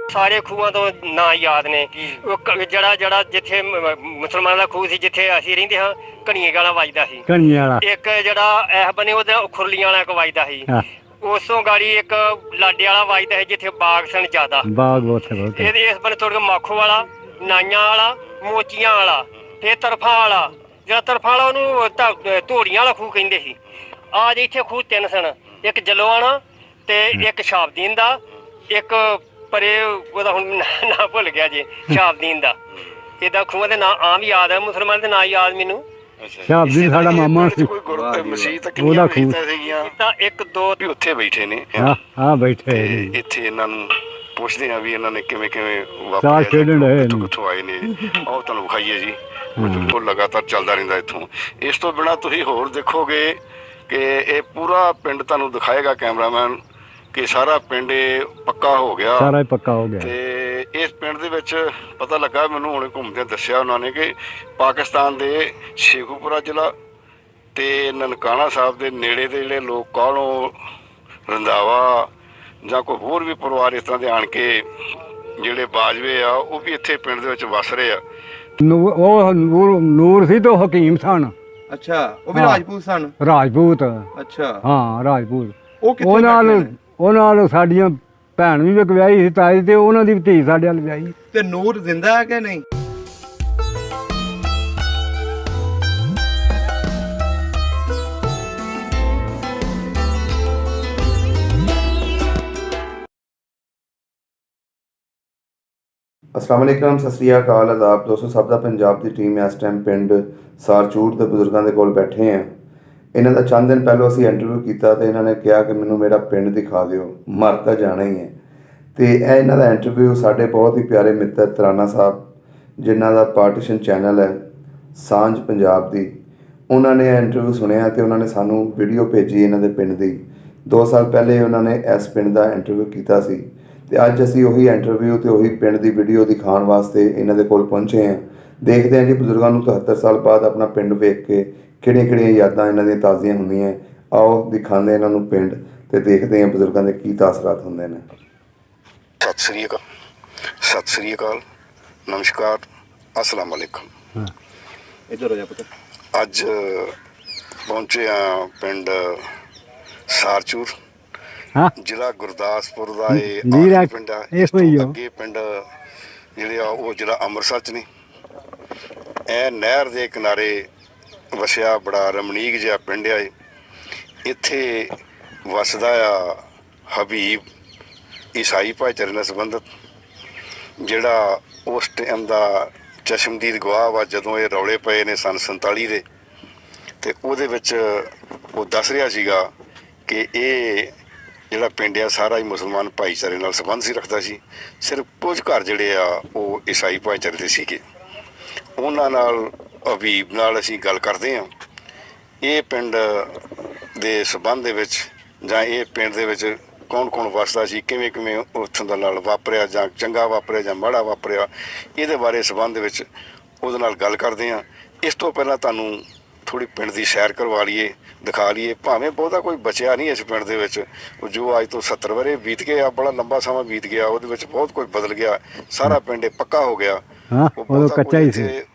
ਸਾਰੇ ਖੂਹਾਂ ਤੋਂ ਨਾਂ ਯਾਦ ਨੇ। ਜਿਹੜਾ ਜਿੱਥੇ ਮੁਸਲਮਾਨਾਂ ਦਾ ਖੂਹ ਸੀ, ਜਿੱਥੇ ਅਸੀਂ ਰਹਿੰਦੇ ਹਾਂ, ਘਣੀਏ ਵਾਲਾ ਵੱਜਦਾ ਸੀ। ਇੱਕ ਜਿਹੜਾ ਇਸ ਬੰਨੇ ਉਹਦਾ ਖੁਰਲੀਆਂ ਵਾਲਾ ਇੱਕ ਵੱਜਦਾ ਸੀ। ਉਸ ਤੋਂ ਗਾੜੀ ਇੱਕ ਲਾਡੇ ਵਾਲਾ ਵੱਜਦਾ ਸੀ, ਜਿੱਥੇ ਬਾਗ ਸਨ ਜ਼ਿਆਦਾ। ਇਹਦੇ ਇਸ ਬੰਨੇ ਥੋੜਾ ਮਾਖੋ ਵਾਲਾ, ਨਾਈਆਂ ਵਾਲਾ, ਮੋਚੀਆਂ ਵਾਲਾ, ਫਿਰ ਤਰਫਾਂ ਵਾਲਾ। ਜਿਹੜਾ ਤਰਫਾਂ ਵਾਲਾ ਉਹਨੂੰ ਧੋੜੀਆਂ ਵਾਲਾ ਖੂਹ ਕਹਿੰਦੇ ਸੀ। ਆ ਜੀ ਇੱਥੇ ਖੂਹ 3 ਸਨ, ਇੱਕ ਜਲੋਆਣਾ ਤੇ ਇੱਕ ਸ਼ਾਬਦੀਨ ਦਾ, ਇੱਕ ਪਰੇ ਉਹਦਾ ਹੁਣ ਨਾਂ ਭੁੱਲ ਗਿਆ ਜੀ, ਸ਼ਾਬਦੀਨ ਦਾ। ਏਦਾਂ ਖੂਹਾਂ ਦੇ ਨਾਂ ਆਮ ਯਾਦ ਹੈ, ਮੁਸਲਮਾਨ ਦੇ ਨਾਂ ਯਾਦ ਮੈਨੂੰ। ਸ਼ਾਬਦੀਨ ਸਾਡਾ ਮਾਮਾ ਸੀ। ਮਸਜਿਦ ਕਿੰਨੀਆਂ ਸੀਗੀਆਂ ਤਾਂ 1 2 ਵੀ ਉੱਥੇ ਬੈਠੇ ਨੇ। ਹਾਂ ਬੈਠੇ ਇੱਥੇ ਇਹਨਾਂ ਨੂੰ ਪੁੱਛਦੇ ਆ ਵੀ ਇਹਨਾਂ ਨੇ ਕਿਵੇਂ ਕਿੱਥੋਂ ਆਏ ਨੇ। ਆਓ ਤੁਹਾਨੂੰ ਵਿਖਾਈਏ ਜੀ, ਉਹ ਲਗਾਤਾਰ ਚੱਲਦਾ ਰਹਿੰਦਾ ਇੱਥੋਂ। ਇਸ ਤੋਂ ਬਿਨਾਂ ਤੁਸੀਂ ਹੋਰ ਦੇਖੋਗੇ ਕਿ ਇਹ ਪੂਰਾ ਪਿੰਡ ਤੁਹਾਨੂੰ ਦਿਖਾਏਗਾ ਕੈਮਰਾਮੈਨ ਕਿ ਸਾਰਾ ਪਿੰਡ ਪੱਕਾ ਹੋ ਗਿਆ। ਤੇ ਇਸ ਪਿੰਡ ਦੇ ਵਿੱਚ ਪਤਾ ਲੱਗਾ ਮੈਨੂੰ, ਹੁਣੇ ਘੁੰਮਦਿਆਂ ਦੱਸਿਆ ਉਹਨਾਂ ਨੇ ਕਿ ਪਾਕਿਸਤਾਨ ਦੇ ਸ਼ੇਖੂਪੁਰਾ ਜ਼ਿਲ੍ਹਾ ਤੇ ਨਨਕਾਣਾ ਸਾਹਿਬ ਦੇ ਨੇੜੇ ਦੇ ਜਿਹੜੇ ਲੋਕ ਕਾਹਲੋਂ, ਰੰਧਾਵਾ ਜਾਂ ਕੋਈ ਹੋਰ ਵੀ ਪਰਿਵਾਰ ਇਸ ਤਰ੍ਹਾਂ ਦੇ ਆਣ ਕੇ ਜਿਹੜੇ ਬਾਜਵੇ ਆ, ਉਹ ਵੀ ਇੱਥੇ ਪਿੰਡ ਦੇ ਵਿੱਚ ਵਸ ਰਹੇ ਆ। ਉਹ ਨੂਰ ਸੀ ਤੇ ਹਕੀਮ ਸਨ। ਅੱਛਾ, ਉਹ ਵੀ ਰਾਜਪੂਤ ਸਨ। ਰਾਜਪੂਤ, ਅੱਛਾ, ਹਾਂ ਰਾਜਪੂਤ। ਉਹ ਨਾਲ ਸਾਡੀਆਂ ਭੈਣ ਵੀ ਵਿਆਹੀ ਸੀ ਤਾਈ, ਤੇ ਉਹਨਾਂ ਦੀ ਧੀ ਸਾਡੇ ਨਾਲ ਵਿਆਹੀ। ਤੇ ਨੂਰ ਜ਼ਿੰਦਾ ਹੈ ਕਿ ਨਹੀਂ? अस्सलाम वालेकुम, सत श्री अकाल, आदाब दोस्तों। सब दा पंजाब की टीम इस टाइम पिंड सारचूट के बजुर्गों के कोल बैठे हैं। इन्हों का चंद दिन पहलों असी इंटरव्यू किया तो इन्होंने कहा कि मैनू मेरा पिंड दिखा दिओ, मर तो जाना ही है। तो यह इन्हों का इंटरव्यू साढ़े बहुत ही प्यारे मित्र तराना साहब, जिन्हों का पार्टीशन चैनल है सांझ पंजाब की, उन्होंने इंटरव्यू सुनिया तो उन्होंने सानू वीडियो भेजी इन्हों के पिंड की। 2 साल पहले उन्होंने इस पिंड का इंटरव्यू किया सी ते अज असी उही इंटरव्यू तो उही पिंड की वीडियो दिखाने वास्ते इन्हों के कोल पहुँचे हैं। देखते हैं जी बजुर्गों को 73 साल बाद अपना पिंड वेख के किहड़ियां यादां इन्हां दी ताज़ियां हुंदियां। आओ दिखाते इन्हों पिंड ते देखते हैं बजुर्गों के की तासरात हुंदे ने। सत श्री अकाल, नमस्कार, अस्सलाम वालेकुम। इधर हो जा पुत्र। अज पहुंचे हाँ पिंड सारचूर, ਜ਼ਿਲ੍ਹਾ ਗੁਰਦਾਸਪੁਰ ਦਾ ਇਹ ਪਿੰਡ ਆ। ਇਸ ਤੋਂ ਅੱਗੇ ਪਿੰਡ ਜਿਹੜੇ ਆ ਉਹ ਜ਼ਿਲ੍ਹਾ ਅੰਮ੍ਰਿਤਸਰ 'ਚ ਨੇ। ਇਹ ਨਹਿਰ ਦੇ ਕਿਨਾਰੇ ਵਸਿਆ ਬੜਾ ਰਮਣੀਕ ਜਿਹਾ ਪਿੰਡ ਆ। ਇੱਥੇ ਵਸਦਾ ਆ ਹਬੀਬ, ਈਸਾਈ ਭਾਈਚਾਰੇ ਨਾਲ ਸੰਬੰਧਿਤ, ਜਿਹੜਾ ਉਸ ਟਾਈਮ ਦਾ ਚਸ਼ਮਦੀਦ ਗਵਾਹ ਵਾ ਜਦੋਂ ਇਹ ਰੌਲੇ ਪਏ ਨੇ ਸਨ 47 ਦੇ। ਅਤੇ ਉਹਦੇ ਵਿੱਚ ਉਹ ਦੱਸ ਰਿਹਾ ਸੀਗਾ ਕਿ ਇਹ ਜਿਹੜਾ ਪਿੰਡ ਆ ਸਾਰਾ ਹੀ ਮੁਸਲਮਾਨ ਭਾਈਚਾਰੇ ਨਾਲ ਸੰਬੰਧ ਸੀ ਰੱਖਦਾ ਸੀ। ਸਿਰਫ ਕੁਝ ਘਰ ਜਿਹੜੇ ਆ ਉਹ ਈਸਾਈ ਭਾਈਚਾਰੇ ਦੇ ਸੀਗੇ। ਉਹਨਾਂ ਨਾਲ ਹਬੀਬ ਨਾਲ ਅਸੀਂ ਗੱਲ ਕਰਦੇ ਹਾਂ। ਇਹ ਪਿੰਡ ਦੇ ਸੰਬੰਧ ਦੇ ਵਿੱਚ ਜਾਂ ਇਹ ਪਿੰਡ ਦੇ ਵਿੱਚ ਕੌਣ ਕੌਣ ਵਸਦਾ ਸੀ, ਕਿਵੇਂ ਕਿਵੇਂ ਉੱਥੋਂ ਦਾ ਨਾਲ ਵਾਪਰਿਆ, ਜਾਂ ਚੰਗਾ ਵਾਪਰਿਆ ਜਾਂ ਮਾੜਾ ਵਾਪਰਿਆ, ਇਹਦੇ ਬਾਰੇ ਸੰਬੰਧ ਦੇ ਵਿੱਚ ਉਹਦੇ ਨਾਲ ਗੱਲ ਕਰਦੇ ਹਾਂ। ਇਸ ਤੋਂ ਪਹਿਲਾਂ ਤੁਹਾਨੂੰ ਥੋੜ੍ਹੀ ਪਿੰਡ ਦੀ ਸੈਰ ਕਰਵਾ ਲਈਏ, ਦਿਖਾ ਲਈਏ। ਭਾਵੇਂ ਬਹੁਤਾ ਕੋਈ ਬਚਿਆ ਨਹੀਂ ਇਸ ਪਿੰਡ ਦੇ ਵਿੱਚ, ਜੋ ਅੱਜ ਤੋਂ 70 ਵਰ੍ਹੇ ਬੀਤ ਗਏ ਆ, ਬੜਾ ਲੰਬਾ ਸਮਾਂ ਬੀਤ ਗਿਆ। ਉਹਦੇ ਵਿੱਚ ਬਹੁਤ ਕੁਝ ਬਦਲ ਗਿਆ। ਸਾਰਾ ਪਿੰਡ ਪੱਕਾ ਹੋ ਗਿਆ।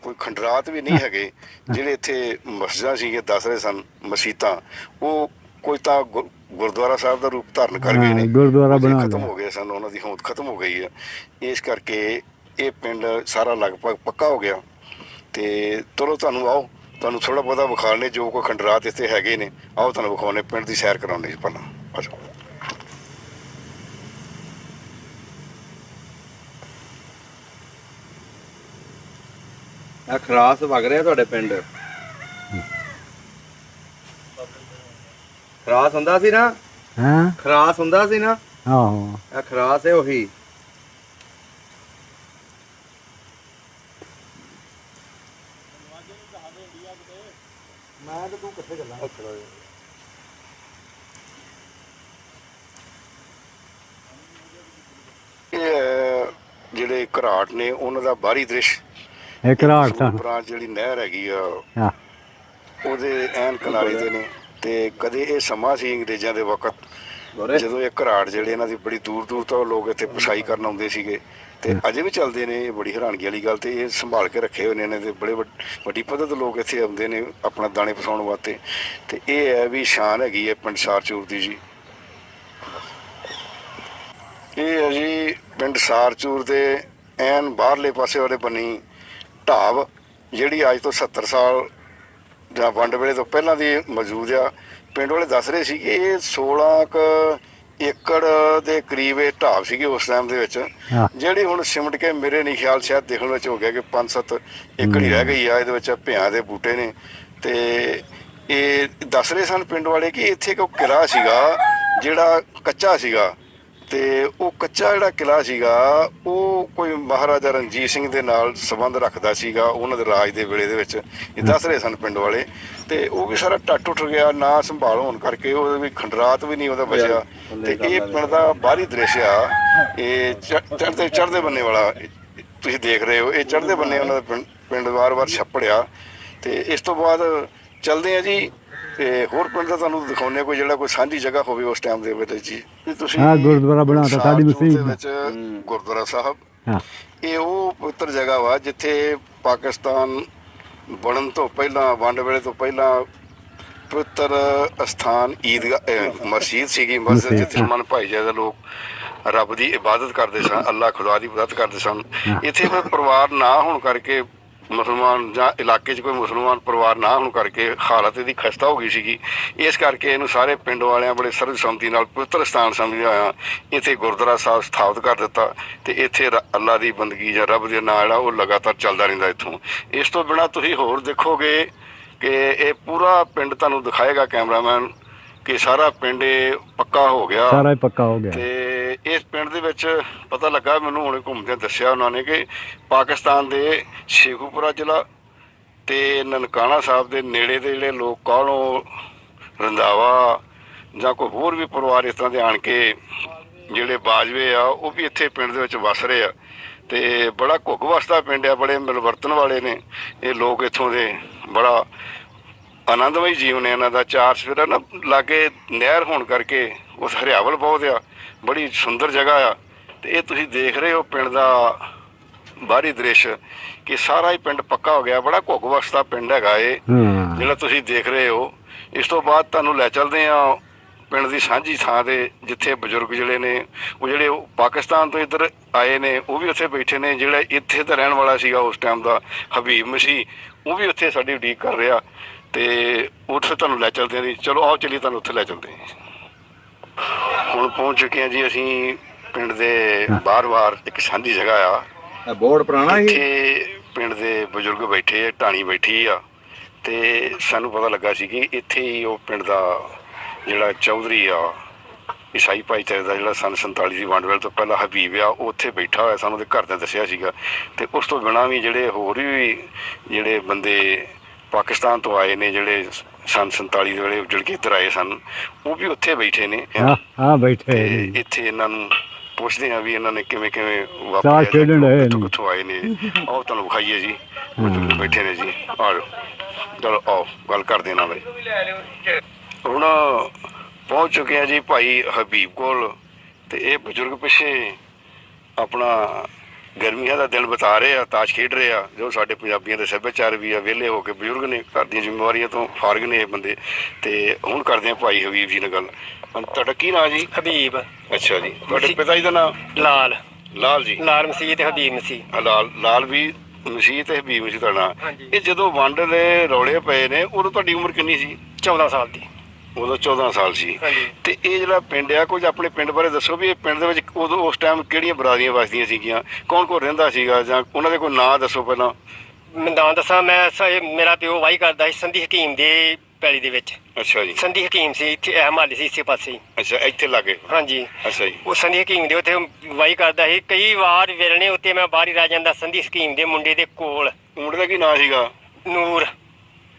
ਕੋਈ ਖੰਡਰਾਤ ਵੀ ਨਹੀਂ ਹੈਗੇ। ਜਿਹੜੇ ਇੱਥੇ ਮਸਜਿਦਾਂ ਸੀਗੇ ਦੱਸ ਰਹੇ ਸਨ, ਮਸੀਤਾਂ, ਉਹ ਕੋਈ ਤਾਂ ਗੁਰਦੁਆਰਾ ਸਾਹਿਬ ਦਾ ਰੂਪ ਧਾਰਨ ਕਰ ਗਏ ਨੇ, ਖਤਮ ਹੋ ਗਏ ਸਨ, ਉਹਨਾਂ ਦੀ ਹੋਂਦ ਖਤਮ ਹੋ ਗਈ ਹੈ। ਇਸ ਕਰਕੇ ਇਹ ਪਿੰਡ ਸਾਰਾ ਲਗਭਗ ਪੱਕਾ ਹੋ ਗਿਆ। ਅਤੇ ਚਲੋ ਤੁਹਾਨੂੰ ਆਓ, ਤੁਹਾਨੂੰ ਥੋੜ੍ਹਾ ਬਹੁਤਾ ਵਿਖਾਉਣੇ ਜੋ ਕੋਈ ਖੰਡਰਾਤ ਇੱਥੇ ਹੈਗੇ ਨੇ। ਆਓ ਤੁਹਾਨੂੰ ਵਿਖਾਉਣੇ, ਪਿੰਡ ਦੀ ਸੈਰ ਕਰਾਉਣੀ ਸੀ ਪਹਿਲਾਂ। ਅੱਛਾ, ਇਹ ਖਰਾਸ ਵਗ ਰਿਹਾ ਤੁਹਾਡੇ ਪਿੰਡ? ਖਰਾਸ ਹੁੰਦਾ ਸੀ ਨਾ? ਹਾਂ, ਖਰਾਸ ਹੁੰਦਾ ਸੀ ਨਾ? ਆਹੋ, ਇਹ ਖਰਾਸ ਹੈ ਉਹੀ। ਇਹ ਜਿਹੜੇ ਘਰਾਟ ਨੇ ਉਹਨਾਂ ਦਾ ਬਾਹਰੀ ਦ੍ਰਿਸ਼, ਜਿਹੜੀ ਨਹਿਰ ਹੈਗੀ ਆ ਉਹਦੇ ਐਨ ਕਿਨਾਰੇ ਤੇ ਨੇ। ਤੇ ਕਦੇ ਇਹ ਸਮਾਂ ਸੀ ਅੰਗਰੇਜ਼ਾਂ ਦੇ ਵਕਤ ਜਦੋਂ ਇਹ ਘਰਾੜ ਜਿਹੜੇ ਇਹਨਾਂ ਦੀ ਬੜੀ ਦੂਰ ਦੂਰ ਤੋਂ ਲੋਕ ਇੱਥੇ ਪਸਾਈ ਕਰਨ ਆਉਂਦੇ ਸੀਗੇ ਤੇ ਅਜੇ ਵੀ ਚੱਲਦੇ ਨੇ। ਇਹ ਬੜੀ ਹੈਰਾਨਗੀ ਵਾਲੀ ਗੱਲ, ਤੇ ਇਹ ਸੰਭਾਲ ਕੇ ਰੱਖੇ ਹੋਏ ਨੇ ਇਹਨਾਂ ਦੇ ਬੜੇ ਵੱਡੀ ਪੱਧਰ ਤੇ ਲੋਕ ਇੱਥੇ ਆਉਂਦੇ ਨੇ ਆਪਣਾ ਦਾਣੇ ਪਸਾਉਣ ਵਾਸਤੇ। ਤੇ ਇਹ ਹੈ ਵੀ ਸ਼ਾਨ ਹੈਗੀ ਹੈ ਪਿੰਡ ਸਾਰਚੂਰ ਦੀ ਜੀ। ਇਹ ਹੈ ਜੀ ਪਿੰਡ ਸਾਰਚੂਰ ਦੇ ਐਨ ਬਾਹਰਲੇ ਪਾਸੇ ਵਾਲੇ ਬੰਨੀ ਢਾਬ, ਜਿਹੜੀ ਅੱਜ ਤੋਂ 70 ਸਾਲ ਜਾਂ ਵੰਡ ਵੇਲੇ ਤੋਂ ਪਹਿਲਾਂ ਦੀ ਮੌਜੂਦ ਆ। ਪਿੰਡ ਵਾਲੇ ਦੱਸ ਰਹੇ ਸੀ ਕਿ ਇਹ 16 ਕੁ ਏਕੜ ਦੇ ਕਰੀਬ ਇਹ ਢਾਬ ਸੀਗੇ ਉਸ ਟਾਈਮ ਦੇ ਵਿੱਚ, ਜਿਹੜੀ ਹੁਣ ਸਿਮਟ ਕੇ ਮੇਰੇ ਨਹੀਂ ਖਿਆਲ ਸ਼ਾਇਦ ਦੇਖਣ ਵਿੱਚ ਹੋ ਗਿਆ ਕਿ 5-7 ਏਕੜ ਹੀ ਰਹਿ ਗਈ ਆ। ਇਹਦੇ ਵਿੱਚ ਭਿਆਂ ਦੇ ਬੂਟੇ ਨੇ। ਤੇ ਇਹ ਦੱਸ ਰਹੇ ਸਨ ਪਿੰਡ ਵਾਲੇ ਕਿ ਇੱਥੇ ਇੱਕ ਕਿਲ੍ਹਾ ਸੀਗਾ ਜਿਹੜਾ ਕੱਚਾ ਸੀਗਾ, ਤੇ ਉਹ ਕੱਚਾ ਜਿਹੜਾ ਕਿਲ੍ਹਾ ਸੀਗਾ ਉਹ ਕੋਈ ਮਹਾਰਾਜਾ ਰਣਜੀਤ ਸਿੰਘ ਦੇ ਨਾਲ ਸੰਬੰਧ ਰੱਖਦਾ ਸੀਗਾ ਉਹਨਾਂ ਦੇ ਰਾਜ ਦੇ ਵੇਲੇ ਦੇ ਵਿੱਚ। ਇਹ ਦੱਸ ਰਹੇ ਸਨ ਪਿੰਡ ਵਾਲੇ। ਤੇ ਉਹ ਵੀ ਸਾਰਾ ਟੱਟ ਉੱਠ ਗਿਆ, ਨਾ ਸੰਭਾਲ ਹੋਣ ਕਰਕੇ ਉਹਦੇ ਵੀ ਖੰਡਰਾਤ ਵੀ ਨਹੀਂ ਉਹਦਾ ਬਚਿਆ। ਤੇ ਇਹ ਪਿੰਡ ਦਾ ਬਾਹਰੀ ਦ੍ਰਿਸ਼ ਆ, ਇਹ ਚੜ੍ਹਦੇ ਬੰਨੇ ਵਾਲਾ ਤੁਸੀਂ ਦੇਖ ਰਹੇ ਹੋ। ਇਹ ਚੜ੍ਹਦੇ ਬੰਨੇ ਉਹਨਾਂ ਦਾ ਪਿੰਡ ਵਾਰ-ਵਾਰ ਛੱਪੜਿਆ। ਤੇ ਇਸ ਤੋਂ ਬਾਅਦ ਚੱਲਦੇ ਆ ਜੀ ਤੇ ਹੋਰ ਪਿੰਡ ਦਾ ਤੁਹਾਨੂੰ ਦਿਖਾਉਂਦੇ ਕੋਈ ਜਿਹੜਾ ਕੋਈ ਸਾਂਝੀ ਜਗ੍ਹਾ ਹੋਵੇ ਉਸ ਟਾਈਮ ਦੇ ਵਿੱਚ ਜੀ। ਤੁਸੀਂ ਗੁਰਦੁਆਰਾ ਬਣਾਤਾ ਸਾਡੀ ਮਸੀਤ ਵਿੱਚ ਗੁਰਦੁਆਰਾ ਸਾਹਿਬ, ਇਹ ਉਹ ਪਵਿੱਤਰ ਜਗ੍ਹਾ ਵਾ ਜਿੱਥੇ ਪਾਕਿਸਤਾਨ ਬਣਨ ਤੋਂ ਪਹਿਲਾਂ, ਵੰਡ ਵੇਲੇ ਤੋਂ ਪਹਿਲਾਂ ਪਵਿੱਤਰ ਅਸਥਾਨ ਈਦਗਾਹ ਮਸਜਿਦ ਸੀਗੀ, ਮਸਜਿਦ ਜਿੱਥੇ ਮਨ ਭਾਈਚਾਰੇ ਦੇ ਲੋਕ ਰੱਬ ਦੀ ਇਬਾਦਤ ਕਰਦੇ ਸਨ, ਅੱਲਾਹ ਖੁਦਾ ਦੀ ਇਬਾਦਤ ਕਰਦੇ ਸਨ। ਇੱਥੇ ਕੋਈ ਪਰਿਵਾਰ ਨਾ ਹੋਣ ਕਰਕੇ, ਮੁਸਲਮਾਨ ਜਾਂ ਇਲਾਕੇ 'ਚ ਕੋਈ ਮੁਸਲਮਾਨ ਪਰਿਵਾਰ ਨਾ ਹੋਣ ਕਰਕੇ ਹਾਲਤ ਇਹਦੀ ਖਸਤਾ ਹੋ ਗਈ ਸੀਗੀ। ਇਸ ਕਰਕੇ ਇਹਨੂੰ ਸਾਰੇ ਪਿੰਡ ਵਾਲਿਆਂ ਬੜੇ ਸਰਬਸੰਮਤੀ ਨਾਲ ਪਵਿੱਤਰ ਸਥਾਨ ਸਮਝਿਆ ਹੋਇਆ ਇੱਥੇ ਗੁਰਦੁਆਰਾ ਸਾਹਿਬ ਸਥਾਪਿਤ ਕਰ ਦਿੱਤਾ। ਤੇ ਇੱਥੇ ਅੱਲਾ ਦੀ ਬੰਦਗੀ ਜਾਂ ਰੱਬ ਦੇ ਨਾਂ ਜਿਹੜਾ ਉਹ ਲਗਾਤਾਰ ਚੱਲਦਾ ਰਹਿੰਦਾ ਇੱਥੋਂ। ਇਸ ਤੋਂ ਬਿਨਾਂ ਤੁਸੀਂ ਹੋਰ ਦੇਖੋਗੇ ਕਿ ਇਹ ਪੂਰਾ ਪਿੰਡ ਤੁਹਾਨੂੰ ਦਿਖਾਏਗਾ ਕੈਮਰਾਮੈਨ ਕਿ ਸਾਰਾ ਪਿੰਡ ਪੱਕਾ ਹੋ ਗਿਆ, ਸਾਰਾ ਹੀ ਪੱਕਾ ਹੋ ਗਿਆ। ਤੇ ਇਸ ਪਿੰਡ ਦੇ ਵਿੱਚ ਪਤਾ ਲੱਗਾ ਮੈਨੂੰ ਹੁਣੇ ਘੁੰਮਦਿਆਂ ਦੱਸਿਆ ਉਹਨਾਂ ਨੇ ਕਿ ਪਾਕਿਸਤਾਨ ਦੇ ਸ਼ੇਖੂਪੁਰਾ ਜ਼ਿਲ੍ਹਾ ਤੇ ਨਨਕਾਣਾ ਸਾਹਿਬ ਦੇ ਨੇੜੇ ਦੇ ਜਿਹੜੇ ਲੋਕ ਕਾਹਲੋਂ, ਰੰਧਾਵਾ ਜਾਂ ਕੋਈ ਹੋਰ ਵੀ ਪਰਿਵਾਰ ਇਸ ਤਰ੍ਹਾਂ ਦੇ ਆਣ ਕੇ ਜਿਹੜੇ ਬਾਜਵੇ ਆ ਉਹ ਵੀ ਇੱਥੇ ਪਿੰਡ ਦੇ ਵਿੱਚ ਵਸ ਰਹੇ ਆ। ਤੇ ਬੜਾ ਘੁੱਗ ਵਸਦਾ ਪਿੰਡ ਆ, ਬੜੇ ਮਿਲਵਰਤਨ ਵਾਲੇ ਨੇ ਇਹ ਲੋਕ ਇੱਥੋਂ ਦੇ। ਬੜਾ ਆਨੰਦਮਈ ਜੀਵਨ ਹੈ ਇਹਨਾਂ ਦਾ। ਚਾਰ ਸਵੇਰਾ ਨਾ ਲਾਗੇ ਨਹਿਰ ਹੋਣ ਕਰਕੇ ਉਸ ਹਰਿਆਵਲ ਬਹੁਤ ਆ, ਬੜੀ ਸੁੰਦਰ ਜਗ੍ਹਾ ਆ। ਤੇ ਇਹ ਤੁਸੀਂ ਦੇਖ ਰਹੇ ਹੋ ਪਿੰਡ ਦਾ ਬਾਹਰੀ ਦ੍ਰਿਸ਼ ਕਿ ਸਾਰਾ ਹੀ ਪਿੰਡ ਪੱਕਾ ਹੋ ਗਿਆ। ਬੜਾ ਘੁੱਗ ਵਸਦਾ ਪਿੰਡ ਹੈਗਾ ਇਹ ਜਿਹੜਾ ਤੁਸੀਂ ਦੇਖ ਰਹੇ ਹੋ। ਇਸ ਤੋਂ ਬਾਅਦ ਤੁਹਾਨੂੰ ਲੈ ਚੱਲਦੇ ਆ ਪਿੰਡ ਦੀ ਸਾਂਝੀ ਥਾਂ ਤੇ, ਜਿੱਥੇ ਬਜ਼ੁਰਗ ਜਿਹੜੇ ਨੇ ਉਹ ਜਿਹੜੇ ਪਾਕਿਸਤਾਨ ਤੋਂ ਇੱਧਰ ਆਏ ਨੇ ਉਹ ਵੀ ਉੱਥੇ ਬੈਠੇ ਨੇ। ਜਿਹੜਾ ਇੱਥੇ ਦਾ ਰਹਿਣ ਵਾਲਾ ਸੀਗਾ ਉਸ ਟਾਈਮ ਦਾ ਹਬੀਬ ਮਸੀਹ, ਉਹ ਵੀ ਉੱਥੇ ਸਾਡੀ ਉਡੀਕ ਕਰ ਰਿਹਾ। ਤੇ ਉੱਥੇ ਤੁਹਾਨੂੰ ਲੈ ਚੱਲਦੇ ਹਾਂ ਜੀ। ਚਲੋ ਆਓ ਚੱਲੀਏ, ਤੁਹਾਨੂੰ ਉੱਥੇ ਲੈ ਚੱਲਦੇ ਹਾਂ। ਹੁਣ ਪਹੁੰਚ ਚੁੱਕੇ ਹਾਂ ਜੀ ਅਸੀਂ ਪਿੰਡ ਦੇ ਬਾਹਰ ਇੱਕ ਸਾਂਝੀ ਜਗ੍ਹਾ ਆ। ਬੋਰਡ ਪੁਰਾਣਾ ਹੀ ਇੱਥੇ ਪਿੰਡ ਦੇ ਬਜ਼ੁਰਗ ਬੈਠੇ ਆ, ਢਾਣੀ ਬੈਠੀ ਆ। ਤੇ ਸਾਨੂੰ ਪਤਾ ਲੱਗਾ ਸੀ ਕਿ ਇੱਥੇ ਹੀ ਉਹ ਪਿੰਡ ਦਾ ਜਿਹੜਾ ਚੌਧਰੀ ਆ ਈਸਾਈ ਭਾਈਚਾਰੇ ਦਾ, ਜਿਹੜਾ ਸੰਨ 47 ਦੀ ਵੰਡ ਵੇਲੇ ਤੋਂ ਪਹਿਲਾਂ ਹਬੀਬ ਆ, ਉਹ ਉੱਥੇ ਬੈਠਾ ਹੋਇਆ ਸਾਨੂੰ ਉਹਦੇ ਘਰ ਦੇ ਦੱਸਿਆ ਸੀਗਾ। ਤੇ ਉਸ ਤੋਂ ਬਿਨਾਂ ਵੀ ਜਿਹੜੇ ਹੋਰ ਵੀ ਜਿਹੜੇ ਬੰਦੇ ਪਾਕਿਸਤਾਨ ਤੋਂ ਆਏ ਨੇ, ਜਿਹੜੇ ਸੰਨ 47 ਦੇ ਵੇਲੇ ਉੱਜੜ ਕੇ ਇੱਧਰ ਆਏ ਸਨ, ਉਹ ਵੀ ਉੱਥੇ ਬੈਠੇ ਨੇ। ਬੈਠੇ ਇੱਥੇ ਇਹਨਾਂ ਨੂੰ ਪੁੱਛਦੇ ਆ ਵੀ ਇਹਨਾਂ ਨੇ ਕਿਵੇਂ ਕਿੱਥੋਂ ਆਏ ਨੇ। ਆਓ ਤੁਹਾਨੂੰ ਵਿਖਾਈਏ ਜੀ, ਬੈਠੇ ਨੇ ਜੀ। ਆ ਜਾਓ, ਚਲੋ ਆਓ ਗੱਲ ਕਰਦੇ ਇਹਨਾਂ ਬਾਰੇ। ਹੁਣ ਪਹੁੰਚ ਚੁੱਕੇ ਆ ਜੀ ਭਾਈ ਹਬੀਬ ਕੋਲ। ਤੇ ਇਹ ਬਜ਼ੁਰਗ ਪਿੱਛੇ ਆਪਣਾ ਗਰਮੀਆਂ ਦਾ ਦਿਨ ਬਿਤਾ ਰਹੇ ਆ, ਤਾਸ਼ ਖੇਡ ਰਹੇ ਆ, ਜੋ ਸਾਡੇ ਪੰਜਾਬੀਆਂ ਦੇ ਸੱਭਿਆਚਾਰ ਵੀ ਆ। ਵਿਹਲੇ ਹੋ ਕੇ ਬਜ਼ੁਰਗ ਨੇ, ਘਰ ਦੀਆਂ ਜ਼ਿੰਮੇਵਾਰੀਆਂ ਤੋਂ ਫਾਰਗ ਨੇ ਇਹ ਬੰਦੇ। ਤੇ ਹੁਣ ਕਰਦੇ ਆ ਭਾਈ ਹਬੀਬ ਜੀ ਨਾਲ ਗੱਲ। ਤੁਹਾਡਾ ਕੀ ਨਾਂ ਜੀ? ਹਬੀਬ। ਅੱਛਾ ਜੀ। ਤੁਹਾਡੇ ਪਿਤਾ ਜੀ ਦਾ ਨਾਂ? ਲਾਲ। ਲਾਲ ਜੀ। ਲਾਲ ਮਸੀਹ ਤੇ ਹਬੀਬ ਮਸੀਹ। ਲਾਲ ਵੀ ਮਸੀਹ ਤੇ ਹਬੀਬ ਮਸੀਹ ਤੁਹਾਡਾ। ਇਹ ਜਦੋਂ ਵੰਡ ਦੇ ਰੌਲੇ ਪਏ ਨੇ ਉਦੋਂ ਤੁਹਾਡੀ ਉਮਰ ਕਿੰਨੀ ਸੀ? 14 ਸਾਲ ਦੀ। ਉਦੋਂ 14 ਸਾਲ ਸੀ। ਤੇ ਇਹ ਜਿਹੜਾ ਪਿੰਡ ਆ, ਕੁਝ ਆਪਣੇ ਪਿੰਡ ਬਾਰੇ ਦੱਸੋ ਵੀ ਇਹ ਪਿੰਡ ਦੇ ਵਿੱਚ ਉਦੋਂ ਉਸ ਟਾਈਮ ਕਿਹੜੀਆਂ ਬਰਾਦਰੀਆਂ ਵਸਦੀਆਂ ਸੀਗੀਆਂ, ਕੌਣ ਕੌਣ ਰਹਿੰਦਾ ਸੀਗਾ, ਜਾਂ ਉਹਨਾਂ ਦੇ ਕੋਈ ਨਾਂ ਦੱਸੋ ਪਹਿਲਾਂ। ਮੈਂ ਨਾਂ ਦੱਸਾਂ, ਮੇਰਾ ਪਿਓ ਵਾਹੀ ਕਰਦਾ ਸੀ ਸੰਧੀ ਹਕੀਮ ਦੇ ਪੈਲੀ ਦੇ ਵਿੱਚ। ਅੱਛਾ ਜੀ। ਸੰਧੀ ਹਕੀਮ ਸੀ ਇੱਥੇ, ਇਹ ਮਹੱਲੇ ਸੀ ਇਸੇ ਪਾਸੇ। ਅੱਛਾ, ਇੱਥੇ ਲਾਗੇ। ਹਾਂਜੀ। ਅੱਛਾ ਜੀ। ਉਹ ਸੰਧੀ ਹਕੀਮ ਦੇ ਉੱਥੇ ਵਾਹੀ ਕਰਦਾ ਸੀ। ਕਈ ਵਾਰ ਵੇਲਣੇ ਉੱਤੇ ਮੈਂ ਬਾਹਰ ਹੀ ਰਹਿ ਜਾਂਦਾ ਸੰਧੀ ਹਕੀਮ ਦੇ ਮੁੰਡੇ ਦੇ ਕੋਲ। ਮੁੰਡੇ ਦਾ ਕੀ ਨਾਂ ਸੀਗਾ? ਨੂਰ।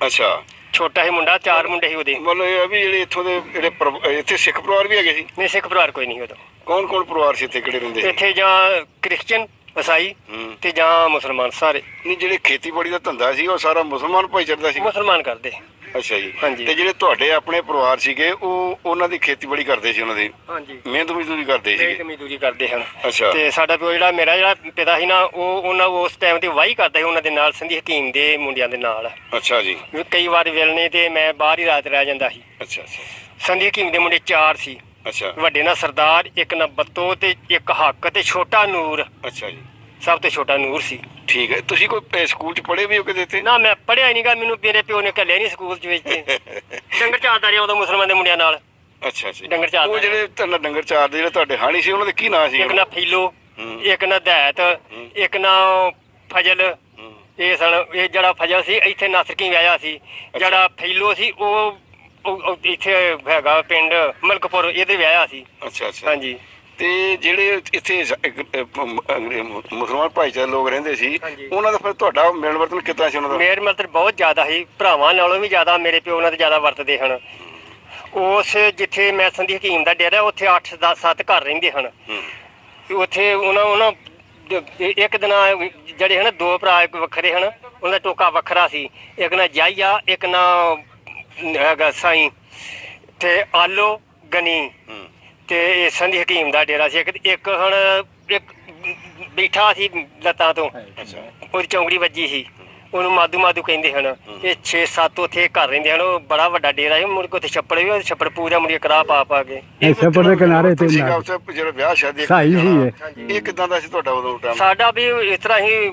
ਅੱਛਾ। ਛੋਟਾ ਸੀ ਮੁੰਡਾ, 4 ਮੁੰਡੇ ਸੀ ਉਹਦੇ। ਮਤਲਬ ਇਹ ਆ ਵੀ ਜਿਹੜੇ ਇੱਥੋਂ ਦੇ ਜਿਹੜੇ ਇੱਥੇ ਸਿੱਖ ਪਰਿਵਾਰ ਵੀ ਹੈਗੇ ਸੀ? ਨਹੀਂ, ਸਿੱਖ ਪਰਿਵਾਰ ਕੋਈ ਨਹੀਂ ਉਦੋਂ। ਕੌਣ ਪਰਿਵਾਰ ਸੀ ਇੱਥੇ, ਕਿਹੜੇ ਰਹਿੰਦੇ ਸੀ ਇੱਥੇ? ਜਾਂ ਕ੍ਰਿਸਚਨ ਈਸਾਈ ਹੂੰ। ਤੇ ਜਾਂ ਮੁਸਲਮਾਨ ਸਾਰੇ ਨਹੀਂ ਜਿਹੜੇ ਖੇਤੀਬਾੜੀ ਦਾ ਧੰਦਾ ਸੀ ਉਹ ਸਾਰਾ ਮੁਸਲਮਾਨ ਭਾਈਚਾਰੇ ਦਾ ਸੀ? ਮੁਸਲਮਾਨ ਕਰਦੇ। ਅੱਛਾ ਜੀ। ਹਾਂਜੀ। ਤੇ ਜਿਹੜੇ ਤੁਹਾਡੇ ਆਪਣੇ ਪਰਿਵਾਰ ਸੀਗੇ ਉਹ ਉਹਨਾਂ ਦੀ ਖੇਤੀਬਾੜੀ ਕਰਦੇ ਸੀ, ਉਹਨਾਂ ਦੀ ਹਾਂਜੀ ਮਿਹਨਤ ਮਜ਼ਦੂਰੀ ਕਰਦੇ ਮਿਹਨਤ ਸੀਗੇ? ਮਜ਼ਦੂਰੀ ਕਰਦੇ ਹਨ। ਅੱਛਾ। ਤੇ ਸਾਡਾ ਪਿਓ ਜਿਹੜਾ ਮੇਰਾ ਜਿਹੜਾ ਪਿਤਾ ਸੀ ਨਾ ਉਹਨਾਂ ਉਸ ਟਾਈਮ ਤੇ ਵਾਹੀ ਕਰਦਾ ਸੀ ਉਹਨਾਂ ਦੇ ਨਾਲ, ਸੰਧੀ ਹਕੀਮ ਦੇ ਮੁੰਡਿਆਂ ਦੇ ਨਾਲ। ਅੱਛਾ ਜੀ। ਕਈ ਵਾਰ ਵੇਲਣੇ ਤੇ ਮੈਂ ਬਾਹਰ ਹੀ ਰਾਤ ਰਹਿ ਜਾਂਦਾ ਸੀ। ਅੱਛਾ ਅੱਛਾ ਸੰਧੀ ਹਕੀਮ ਦੇ ਮੁੰਡੇ 4 ਸੀ। ਅੱਛਾ ਵੱਡੇ ਨਾਲ ਸਰਦਾਰ, ਇੱਕ ਨਾਲ ਬੱਤੋ ਤੇ ਇੱਕ ਹੱਕ ਤੇ ਛੋਟਾ ਨੂਰ। ਅੱਛਾ ਜੀ। ਸਭ ਤੋਂ ਛੋਟਾ ਨੂਰ ਸੀ। ਠੀਕ ਹੈ। ਤੁਸੀਂ ਕੋਈ ਸਕੂਲ ਚ ਪੜ੍ਹੇ ਵੀ ਹੋ ਕਿਤੇ ਇੱਥੇ? ਨਾ ਮੈਂ ਪੜ੍ਹਿਆ ਨਹੀਂਗਾ, ਮੈਨੂੰ ਮੇਰੇ ਪਿਓ ਨੇ ਘੱਲਿਆ ਨਹੀਂ ਸਕੂਲ ਚ ਵਿੱਚ ਤੇ ਡੰਗਰ ਚਾਰਦਾ ਰਿਹਾ ਉਦੋਂ ਮੁਸਲਮਾਨ ਦੇ ਮੁੰਡਿਆਂ ਨਾਲ। ਅੱਛਾ ਅੱਛਾ। ਡੰਗਰ ਚਾਰਦਾ ਉਹ ਜਿਹੜੇ ਤੁਹਾਨੂੰ ਡੰਗਰ ਚਾਰਦੇ ਜਿਹੜੇ ਤੁਹਾਡੇ ਹਾਣੀ ਸੀ ਉਹਨਾਂ ਦੇ ਕੀ ਨਾਂ ਸੀ? ਇੱਕ ਨਾ ਫੀਲੋ, ਇੱਕ ਨਾ ਦੈਤ, ਇੱਕ ਨਾ ਫਜਲ। ਇਹ ਸਨ। ਇਹ ਜਿਹੜਾ ਫਜਲ ਸੀ ਇੱਥੇ ਨਾਸਰਕੀ ਵਿਆਹਿਆ ਸੀ। ਜਿਹੜਾ ਫੀਲੋ ਸੀ ਉਹ ਇੱਥੇ ਹੈਗਾ ਪਿੰਡ ਮਲਕਪੁਰ, ਇਹਦੇ ਵਿਆਹਿਆ ਸੀ। ਅੱਛਾ ਅੱਛਾ। ਹਾਂਜੀ। ਤੇ ਜਿਹੜੇ ਇੱਥੇ ਮੁਸਲਮਾਨ ਭਾਈਚਾਰੇ ਲੋਕ ਰਹਿੰਦੇ ਸੀ ਉਹਨਾਂ ਦਾ ਫਿਰ ਤੁਹਾਡਾ ਮਿਲਣ ਵਰਤਨ ਕਿੱਦਾਂ ਸੀ ਉਹਨਾਂ ਦਾ? ਮੇਰ ਮਤਲਬ ਬਹੁਤ ਜ਼ਿਆਦਾ ਸੀ, ਭਰਾਵਾਂ ਨਾਲੋਂ ਵੀ ਜ਼ਿਆਦਾ ਮੇਰੇ ਪਿਓ ਨਾਲ ਜ਼ਿਆਦਾ ਵਰਤਦੇ ਹਨ। ਉਸ ਜਿੱਥੇ ਮੈਂ ਸੰਧੀ ਹਕੀਮ ਦਾ ਡੇਰਾ ਉੱਥੇ 8-10-7 ਘਰ ਰਹਿੰਦੇ ਹਨ। ਉੱਥੇ ਉਹਨਾਂ ਇੱਕ ਦਿਨ ਜਿਹੜੇ ਹਨ 2 ਭਰਾ ਇੱਕ ਵੱਖਰੇ ਹਨ, ਉਹਨਾਂ ਦਾ ਟੋਕਾ ਵੱਖਰਾ ਸੀ। ਇੱਕ ਨਾ ਜਾਈਆ, ਇੱਕ ਨਾ ਹੈਗਾ ਸਾਈ ਤੇ ਆਲੋ ਗਨੀ ਤੇ ਸੰਧੀ ਹਕੀਮ ਦਾ ਡੇਰਾ ਸੀ। ਇੱਕ ਹੁਣ ਇੱਕ ਬੈਠਾ ਸੀ ਲੱਤਾਂ ਤੋਂ, ਉਹਦੀ ਚੌਂਕੜੀ ਵੱਜੀ ਸੀ, ਉਹਨੂੰ ਮਾਧੂ ਕਹਿੰਦੇ ਹਨ। ਇਹ 6-7 ਉੱਥੇ ਘਰ ਰਹਿੰਦੇ ਹਨ। ਉਹ ਬੜਾ ਵੱਡਾ ਡੇਰਾ ਹੈ। ਮੁੜ ਕੇ ਉੱਥੇ ਛੱਪੜ ਵੀ, ਛੱਪੜ ਪੂਰਾ ਮੁੜ ਕੇ ਕਰਾਹ ਪਾ ਕੇ ਛੱਪੜ ਦੇ ਕਿਨਾਰੇ ਤੇ ਜਿਹੜਾ ਵਿਆਹ ਸ਼ਾਦੀ ਸਹੀ ਸੀ ਇਹ ਕਿੱਦਾਂ ਦਾ ਸੀ ਤੁਹਾਡਾ ਉਦੋਂ ਟਾਈਮ? ਸਾਡਾ ਵੀ ਇਸ ਤਰ੍ਹਾਂ ਹੀ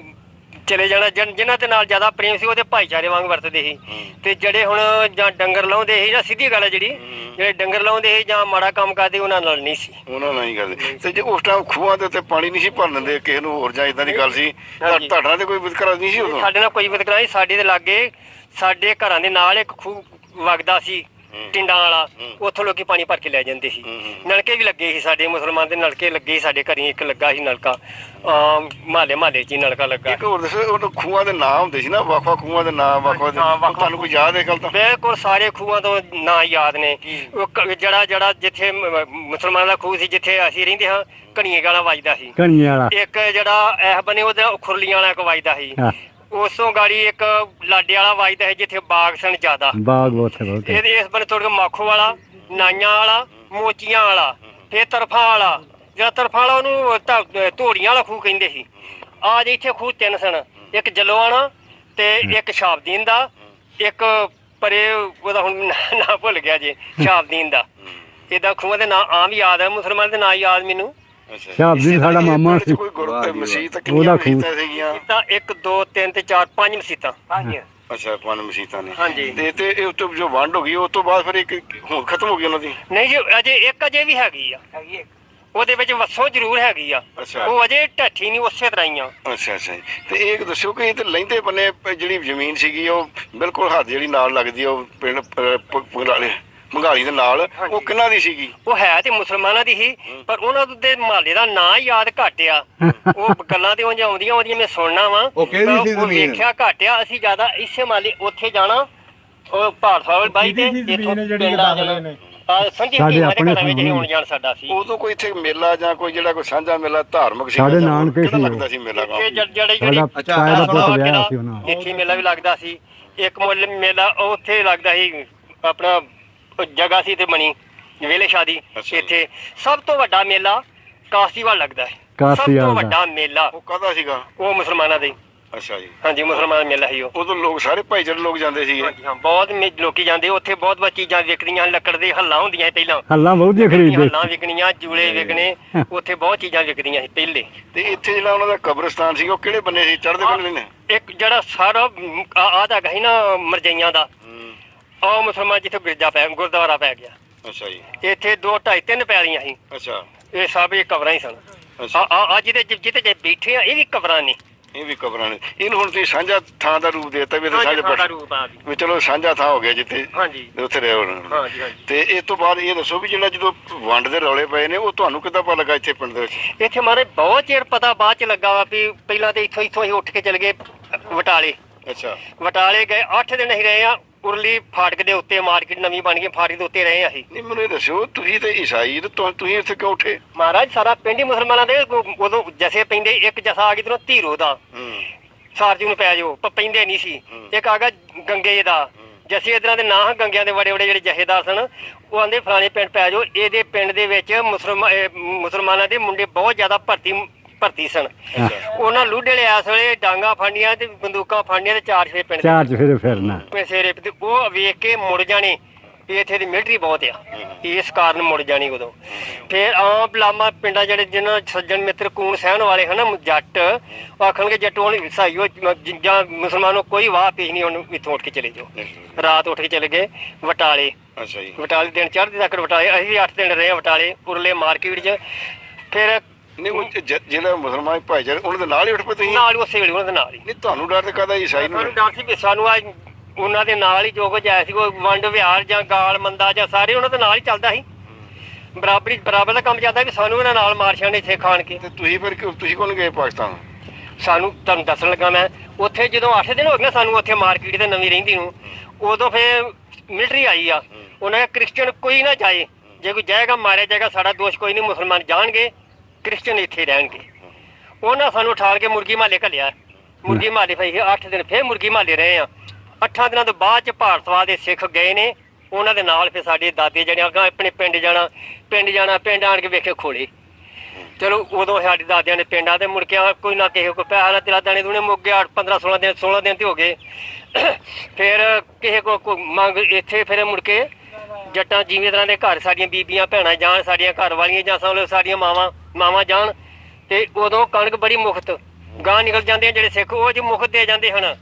ਚਲੇ ਜਾਣਾ। ਜਿਨ੍ਹਾਂ ਦੇ ਨਾਲ ਜ਼ਿਆਦਾ ਪ੍ਰੇਮ ਸੀ ਉਹਦੇ ਭਾਈਚਾਰੇ ਵਾਂਗ ਵਰਤਦੇ ਸੀ। ਤੇ ਜਿਹੜੇ ਹੁਣ ਜਾਂ ਡੰਗਰ ਲਾਉਂਦੇ ਸੀ, ਜਾਂ ਸਿੱਧੀ ਗੱਲ ਹੈ ਜਿਹੜੇ ਡੰਗਰ ਲਾਉਂਦੇ ਸੀ ਜਾਂ ਮਾੜਾ ਕੰਮ ਕਰਦੇ, ਉਹਨਾਂ ਨਾਲ ਨਹੀਂ ਸੀ। ਉਹਨਾਂ ਨਾਲ ਨਹੀਂ ਕਰਦੇ। ਤੇ ਜੇ ਉਸ ਟਾਈਮ ਖੂਹਾਂ ਦੇ ਉੱਤੇ ਪਾਣੀ ਨਹੀਂ ਸੀ ਭਰਨ ਦਿੰਦੇ ਕਿਸੇ ਨੂੰ, ਹੋਰ ਜਾਂ ਇਦਾਂ ਦੀ ਗੱਲ ਸੀ? ਤੁਹਾਡੇ ਨਾਲ ਤੇ ਕੋਈ ਵਿਤਕਰਾ ਨਹੀਂ ਸੀ ਉਦੋਂ? ਸਾਡੇ ਨਾਲ ਕੋਈ ਵਿਤਕਰਾ ਨਹੀਂ। ਸਾਡੇ ਦੇ ਲਾਗੇ ਸਾਡੇ ਘਰਾਂ ਦੇ ਨਾਲ ਇੱਕ ਖੂਹ ਵਗਦਾ ਸੀ ਟਿੰਡਾਂ ਵਾਲਾ, ਉੱਥੋਂ ਲੋਕੀ ਪਾਣੀ ਭਰ ਕੇ ਲੈ ਜਾਂਦੇ ਸੀ। ਨਲਕੇ ਵੀ ਲੱਗੇ ਸੀ ਸਾਡੇ, ਮੁਸਲਮਾਨ ਦੇ ਨਲਕੇ ਲੱਗੇ ਸੀ ਸਾਡੇ ਘਰੀ। ਇੱਕ ਲੱਗਾ ਸੀ ਨਲਕਾ, ਮਹੱਲੇ 'ਚ ਹੀ ਨਲਕਾ ਲੱਗਾ। ਇੱਕ ਹੋਰ ਦੱਸੋ, ਉਹ ਖੂਹਾਂ ਦੇ ਨਾਂ ਹੁੰਦੇ ਸੀ ਨਾ, ਵੱਖ-ਵੱਖ ਖੂਹਾਂ ਦੇ ਨਾਂ ਵੱਖ-ਵੱਖ, ਤੁਹਾਨੂੰ ਕੋਈ ਯਾਦ ਹੈ ਗੱਲ ਤਾਂ? ਬਿਲਕੁਲ ਸਾਰੇ ਖੂਹਾਂ ਤੋਂ ਨਾਂ ਯਾਦ ਨੇ। ਜਿਹੜਾ ਜਿੱਥੇ ਮੁਸਲਮਾਨਾਂ ਦਾ ਖੂਹ ਸੀ, ਜਿੱਥੇ ਅਸੀਂ ਰਹਿੰਦੇ ਹਾਂ, ਘਣੀਏ ਵਾਲਾ ਵੱਜਦਾ ਸੀ। ਇੱਕ ਜਿਹੜਾ ਇਸ ਬਨੇ ਉਹਦਾ ਖੁਰਲੀਆਂ ਵਾਲਾ ਇੱਕ ਵੱਜਦਾ ਸੀ। ਉਸ ਤੋਂ ਗਾੜੀ ਇੱਕ ਲਾਡੇ ਵਾਲਾ ਵੱਜਦਾ ਹੈ ਜਿੱਥੇ ਬਾਗ ਸਨ ਜ਼ਿਆਦਾ। ਇਹਦੇ ਇਸ ਬਨੇ ਥੋੜਾ ਮਾਖੋ ਵਾਲਾ, ਨਾਈਆਂ ਵਾਲਾ, ਮੋਚੀਆਂ ਵਾਲਾ, ਫਿਰ ਤਰਫਾਂ ਵਾਲਾ। ਜਿਹੜਾ ਤਰਫਾਂ ਵਾਲਾ ਉਹਨੂੰ ਧੋੜੀਆਂ ਵਾਲਾ ਖੂਹ ਕਹਿੰਦੇ ਸੀ। ਆ ਜੇ ਇੱਥੇ ਖੂਹ 3 ਸਨ, ਇੱਕ ਜਲੋਆਣਾ ਤੇ ਇੱਕ ਸ਼ਾਬਦੀਨ ਦਾ, ਇੱਕ ਪਰੇ ਉਹਦਾ ਹੁਣ ਨਾਂ ਭੁੱਲ ਗਿਆ ਜੇ, ਸ਼ਾਬਦੀਨ ਦਾ। ਏਦਾਂ ਖੂਹਾਂ ਦੇ ਨਾਂ ਆਮ ਯਾਦ ਹੈ, ਮੁਸਲਮਾਨ ਦੇ ਨਾਂ ਯਾਦ ਮੈਨੂੰ। ਸ਼ਾਬਦੀਨ ਸਾਡਾ ਮਾਮਾ ਸੀ। ਮਸੀਤ ਕਿੰਨੀਆਂ ਮਸੀਤਾਂ ਸੀਗੀਆਂ? ਤਾਂ 1 2 3 ਤੇ 4 5 ਮਸੀਤਾਂ। ਅੱਛਾ 5 ਮਸੀਤਾਂ ਨੇ। ਹਾਂਜੀ। ਤੇ ਇਹ ਉਸ ਤੋਂ ਜੋ ਵੰਡ ਹੋ ਗਈ ਉਸ ਤੋਂ ਬਾਅਦ ਫਿਰ ਇੱਕ ਹੁਣ ਖਤਮ ਹੋ ਗਈ ਉਹਨਾਂ ਦੀ? ਨਹੀਂ ਜੀ, ਅਜੇ ਵੀ ਹੈਗੀ ਆ। ਉਹਦੇ ਵਿੱਚ ਵੱਸੋਂ ਜ਼ਰੂਰ ਹੈਗੀ ਆ, ਉਹ ਅਜੇ ਢੱਠੀ ਨਹੀਂ, ਉਸੇ ਤਰ੍ਹਾਂ ਹੀ ਆ। ਅੱਛਾ ਅੱਛਾ। ਤੇ ਇਹ ਦੱਸਿਓ ਕਿ ਇਹ ਤੇ ਲਹਿੰਦੇ ਬੰਨੇ ਜਿਹੜੀ ਜ਼ਮੀਨ ਸੀਗੀ ਉਹ ਬਿਲਕੁਲ ਹੱਦ ਜਿਹੜੀ ਨਾਲ ਲੱਗਦੀ ਆ, ਉਹ ਪਿੰਡ ਮੰਗਾਲੀ ਦੇ ਨਾਲ, ਉਹ ਕਿਹਨਾਂ ਦੀ ਸੀਗੀ? ਉਹ ਹੈ ਤੇ ਮੁਸਲਮਾਨਾਂ ਦੀ ਸੀ, ਪਰ ਉਹਨਾਂ ਦੇ ਮਹੱਲੇ ਦਾ ਨਾਂ ਯਾਦ ਘੱਟ ਆ। ਉਹ ਗੱਲਾਂ ਤੇ ਉਂਝ ਆਉਂਦੀਆਂ ਉਹਦੀਆਂ ਮੈਂ ਸੁਣਨਾ ਵਾ, ਉਹ ਵੇਖਿਆ ਘੱਟ ਆ। ਅਸੀਂ ਜ਼ਿਆਦਾ ਇਸੇ ਮਹੱਲੇ ਉੱਥੇ ਜਾਣਾ, ਉਹ ਭਾਰਸਾਵਲ ਬਾਈ ਤੇ ਸੰਧੀ ਹਕੀਮਾਂ ਦੇ ਘਰਾਂ ਵਿੱਚ ਆਉਣ ਜਾਣ ਸਾਡਾ ਸੀ। ਉਦੋਂ ਕੋਈ ਇੱਥੇ ਮੇਲਾ ਜਾਂ ਕੋਈ ਜਿਹੜਾ ਕੋਈ ਸਾਂਝਾ ਮੇਲਾ ਧਾਰਮਿਕ ਸੀ, ਸਾਡੇ ਨਾਨਕੇ ਸੀ ਲੱਗਦਾ ਸੀ ਮੇਲਾ? ਇੱਥੇ ਮੇਲਾ ਵੀ ਲੱਗਦਾ ਸੀ। ਇੱਕ ਮੇਲਾ ਉੱਥੇ ਲੱਗਦਾ ਸੀ, ਆਪਣਾ ਜਗ੍ਹਾ ਸੀ ਤੇ ਬਣੀ ਵੇਲੇ ਸ਼ਾਦੀ। ਇੱਥੇ ਸਭ ਤੋਂ ਵੱਡਾ ਮੇਲਾ ਕਾਸੀਵਾਲ ਲੱਗਦਾ ਹੈ। ਸਭ ਤੋਂ ਵੱਡਾ ਮੇਲਾ ਉਹ ਕਾਹਦਾ ਸੀਗਾ? ਉਹ ਮੁਸਲਮਾਨਾਂ ਦਾ। ਅੱਛਾ ਜੀ। ਹਾਂਜੀ, ਮੁਸਲਮਾਨ ਦਾ ਮੇਲਾ ਸੀ ਉਹ। ਉਦੋਂ ਲੋਕ ਸਾਰੇ ਭਾਈਚਾਰੇ ਲੋਕ ਜਾਂਦੇ ਸੀ? ਹਾਂਜੀ ਹਾਂ, ਬਹੁਤ ਲੋਕੀ ਜਾਂਦੇ ਉੱਥੇ। ਬਹੁਤ ਚੀਜ਼ਾਂ ਵਿਕਦੀਆਂ, ਲੱਕੜ ਦੇ ਹੱਲਾਂ ਹੁੰਦੀਆਂ ਸੀ ਪਹਿਲਾਂ, ਹੱਲਾਂ ਬਹੁਤ ਖਰੀਦਦੇ, ਹੱਲਾਂ ਵਿਕਣੀਆਂ, ਜੂਲੇ ਵਿਕਣੇ, ਉੱਥੇ ਬਹੁਤ ਚੀਜ਼ਾਂ ਵਿਕਦੀਆਂ ਸੀ ਪਹਿਲੇ। ਤੇ ਇੱਥੇ ਜਿਹੜਾ ਉਹਨਾਂ ਦਾ ਕਬਰਸਤਾਨ ਸੀ ਉਹ ਕਿਹੜੇ ਬੰਨੇ ਸੀ, ਚੜ੍ਹਦੇ ਬੰਨੇ ਨੇ? ਇੱਕ ਜਿਹੜਾ ਸਾਰਾ ਆਹ ਹੈਗਾ ਸੀ ਨਾ ਮਰਜਈਆਂ ਦਾ, ਉਹ ਮੁਸਲਮਾਨ ਜਿੱਥੇ ਗੁਰਦੁਆਰਾ ਪੈ ਗਿਆ। ਅੱਛਾ ਜੀ। ਇੱਥੇ 2 2.5 3 ਪੈਲੀਆਂ ਸੀ। ਅੱਛਾ। ਇਹ ਸਭ ਇਹ ਕਬਰਾਂ ਹੀ ਸਨ। ਅੱਜ ਜਿੱਥੇ ਬੈਠੇ ਆ ਇਹ ਵੀ ਕਬਰਾਂ ਨੇ। ਇਹ ਵੀ ਕਬਰਾਂ ਨੇ। ਇਹਨੂੰ ਹੁਣ ਤੁਸੀਂ ਸਾਂਝਾ ਥਾਂ ਦਾ ਰੂਪ ਦੇਤਾ ਵੀ ਸਾਂਝਾ ਚਲੋ ਸਾਂਝਾ ਥਾਂ ਹੋ ਗਿਆ ਜਿੱਥੇ ਉੱਥੇ ਰਹੇ ਹੋਣ। ਤੇ ਇਸ ਤੋਂ ਬਾਅਦ ਇਹ ਦੱਸੋ ਵੀ ਜਿਹੜਾ ਜਦੋਂ ਵੰਡ ਦੇ ਰੌਲੇ ਪਏ ਨੇ ਉਹ ਤੁਹਾਨੂੰ ਕਿੱਦਾਂ ਪਤਾ ਲੱਗਾ ਇੱਥੇ ਪਿੰਡ ਦੇ ਵਿੱਚ? ਇੱਥੇ ਮਾਰੇ ਬਹੁਤ ਚਿਰ ਪਤਾ ਬਾਅਦ ਚ ਲੱਗਾ ਵਾ ਵੀ ਪਹਿਲਾਂ ਤੇ ਇੱਥੋਂ ਅਸੀਂ ਉੱਠ ਕੇ ਚਲੇ ਗਏ ਬਟਾਲੇ। ਅੱਛਾ। ਬਟਾਲੇ ਗਏ 8 ਦਿਨ ਅਸੀਂ ਰਹੇ ਆ। ਉਰਲੀ ਫਾਟਕ ਦੇ ਉੱਤੇ ਮਾਰਕੀਟ ਨਵੀਂ ਬਣ ਗਈ, ਫਾਟਕ ਦੇ ਉੱਤੇ ਰਹੇ ਅਸੀਂ। ਨਹੀਂ ਮੈਨੂੰ ਇਹ ਦੱਸੋ, ਤੁਸੀਂ ਤੇ ਈਸਾਈ ਤੇ ਤੁਸੀਂ ਇੱਥੇ ਕਿਉਂ ਉੱਠੇ? ਮਹਾਰਾਜ ਸਾਰਾ ਪਿੰਡ ਹੀ ਮੁਸਲਮਾਨਾਂ ਦੇ, ਉਦੋਂ ਜਥੇ ਪੈਂਦੇ, ਇੱਕ ਜਥਾ ਆ ਗਿਆ ਤੈਨੂੰ ਧੀਰੋ ਦਾ, ਸਾਰਜੂ ਨੂੰ ਪੈ ਜਾਓ, ਪੈਂਦੇ ਨਹੀਂ ਸੀ। ਇੱਕ ਆ ਗਿਆ ਗੰਗੇ ਦਾ, ਜਥੇ ਇਦਾਂ ਦੇ ਨਾਂ ਗੰਗਿਆਂ ਦੇ ਬੜੇ ਬੜੇ ਜਿਹੜੇ ਜਥੇਦਾਰ ਸਨ, ਉਹ ਆਂਦੇ ਫਲਾਣੇ ਪਿੰਡ ਪੈ ਜਾਓ। ਇਹਦੇ ਪਿੰਡ ਦੇ ਵਿੱਚ ਮੁਸਲਮਾਨਾਂ ਦੇ ਮੁੰਡੇ ਬਹੁਤ ਜ਼ਿਆਦਾ ਭਰਤੀ ਸਨ। ਉਹਨਾਂ ਲੂਢੇ ਲਿਆ ਇਸ ਵੇਲੇ ਡਾਂਗਾ ਫਾਂਡੀਆਂ ਤੇ ਬੰਦੂਕਾਂ ਫਾਂਡੀਆਂ ਤੇ ਚਾਰ ਫੇਰੇ ਪਿੰਡ ਫਿਰਨਾ ਸੇਰੇ ਤੇ ਉਹ ਵੇਖ ਕੇ ਮੁੜ ਜਾਣੇ ਵੀ ਇੱਥੇ ਦੀ ਮਿਲਟਰੀ ਬਹੁਤ ਆ, ਇਸ ਕਾਰਨ ਮੁੜ ਜਾਣੀ ਉਦੋਂ। ਫਿਰ ਆਮ ਲਾਮਾ ਪਿੰਡਾਂ ਜਿਹੜੇ ਜਿਹਨਾਂ ਸੱਜਣ ਮਿੱਤਰ ਕੂਣ ਸਹਿਣ ਵਾਲੇ ਹਨ ਜੱਟ, ਉਹ ਆਖਣਗੇ ਜੱਟੋਂ ਸਾਈਓ ਜਾਂ ਮੁਸਲਮਾਨੋਂ ਕੋਈ ਵਾਹ ਪੇਸ਼ ਨਹੀਂ, ਉਹਨੂੰ ਇੱਥੋਂ ਉੱਠ ਕੇ ਚਲੇ ਜਾਓ। ਰਾਤ ਉੱਠ ਕੇ ਚਲੇ ਗਏ ਬਟਾਲੇ। ਅੱਛਾ ਜੀ। ਬਟਾਲੇ ਦਿਨ ਚੜ੍ਹਦੇ ਤੱਕ ਬਟਾਲੇ, ਅਸੀਂ ਵੀ 8 ਦਿਨ ਰਹੇ ਹਾਂ ਬਟਾਲੇ ਉਰਲੇ ਮਾਰਕੀਟ 'ਚ। ਫਿਰ ਜਿਹੜਾ ਮੁਸਲਮਾਨ ਭਾਈਚਾਰੇ ਉਹਨਾਂ ਦੇ ਨਾਲ ਹੀ ਉੱਠ ਪਏ ਤੁਸੀਂ? ਨਾਲ ਉਸੇ ਵੇਲੇ ਉਹਨਾਂ ਦੇ ਨਾਲ ਹੀ। ਨਹੀਂ ਤੁਹਾਨੂੰ ਡਰ ਤੇ ਕਾਹਦਾ ਈਸਾਈ ਨੂੰ? ਸਾਨੂੰ ਡਰ ਸੀ ਵੀ ਸਾਨੂੰ ਅੱਜ ਉਹਨਾਂ ਦੇ ਨਾਲ ਹੀ ਜੋ ਕੁਝ ਆਇਆ ਸੀ, ਕੋਈ ਵੰਡ ਵਿਹਾਰ ਜਾਂ ਗਾਲ ਮੰਦਾ ਜਾਂ ਸਾਰੇ ਉਹਨਾਂ ਦੇ ਨਾਲ ਹੀ ਚੱਲਦਾ ਸੀ। ਬਰਾਬਰ ਦਾ ਕੰਮ ਚੱਲਦਾ ਵੀ ਸਾਨੂੰ ਇਹਨਾਂ ਨਾਲ ਮਾਰ ਛੱਡਣ ਇੱਥੇ ਖਾਣ ਕੇ। ਤੇ ਤੁਸੀਂ ਫਿਰ ਤੁਸੀਂ ਕੋਲ ਗਏ ਪਾਕਿਸਤਾਨ? ਸਾਨੂੰ ਤੁਹਾਨੂੰ ਦੱਸਣ ਲੱਗਾ ਮੈਂ, ਉੱਥੇ ਜਦੋਂ 8 ਦਿਨ ਹੋ ਗਏ ਸਾਨੂੰ ਉੱਥੇ ਮਾਰਕੀਟ ਤੇ ਨਵੀਂ ਰਹਿੰਦੀ ਨੂੰ, ਉਦੋਂ ਫਿਰ ਮਿਲਟਰੀ ਆਈ ਆ। ਉਹਨਾਂ ਨੇ ਕ੍ਰਿਸਚਨ ਕੋਈ ਨਾ ਜਾਏ, ਜੇ ਕੋਈ ਜਾਏਗਾ ਮਾਰਿਆ ਜਾਏਗਾ, ਸਾਡਾ ਦੋਸ਼ ਕੋਈ ਨਹੀਂ, ਮੁਸਲਮਾਨ ਜਾਣਗੇ, ਕ੍ਰਿਸਚਨ ਇੱਥੇ ਰਹਿਣਗੇ। ਉਹਨਾਂ ਸਾਨੂੰ ਉਠਾਲ ਕੇ ਮੁਰਗੀ ਮਾਲੇ ਘੱਲਿਆ। ਮੁਰਗੀ ਮਾਲੇ ਫਿਰ 8 ਦਿਨ ਫਿਰ ਮੁਰਗੀ ਮਾਲੇ ਰਹੇ ਆ। 8 ਦਿਨਾਂ ਤੋਂ ਬਾਅਦ ਚ ਭਾਰਤਵਾਦ ਦੇ ਸਿੱਖ ਗਏ ਨੇ, ਉਹਨਾਂ ਦੇ ਨਾਲ ਫਿਰ ਸਾਡੇ ਦਾਦੇ ਜਿਹੜੇ ਅੱਗੇ ਆਪਣੇ ਪਿੰਡ ਜਾਣਾ, ਪਿੰਡ ਆਣ ਕੇ ਵੇਖੇ ਖੋਲੇ। ਚਲੋ ਉਦੋਂ ਸਾਡੇ ਦਾਦਿਆਂ ਨੇ ਪਿੰਡਾਂ ਤੇ ਮੁੜ ਕੇ ਕੋਈ ਨਾ ਕਿਸੇ ਕੋਈ ਪੈਸਾ ਨਾ ਤੇਰਾ ਦਾਣੇ ਦੂਣੇ ਮੁੱਕ ਗਿਆ। 15-16 ਦਿਨ ਤੇ ਹੋ ਗਏ। ਫਿਰ ਕਿਸੇ ਕੋ ਮੰਗ ਇੱਥੇ ਫਿਰ ਮੁੜ ਕੇ ਜੱਟਾਂ ਜ਼ਿਮੀਂਦਾਰਾਂ ਦੇ ਘਰ ਸਾਡੀਆਂ ਬੀਬੀਆਂ ਭੈਣਾਂ ਜਾਣ, ਸਾਡੀਆਂ ਘਰ ਵਾਲੀਆਂ ਜਾਂ ਸਾਡੀਆਂ ਮਾਵਾਂ ਜਾਣ, ਤੇ ਉਦੋਂ ਕਣਕ ਬੜੀ ਮੁਫਤ ਗਾਂ ਨਿਕਲ ਜਾਂਦੇ ਆ। ਜਿਹੜੇ ਸਿੱਖ ਉਹ ਜੋ ਮੁਫਤ ਦੇ ਜਾਂਦੇ ਹਨ,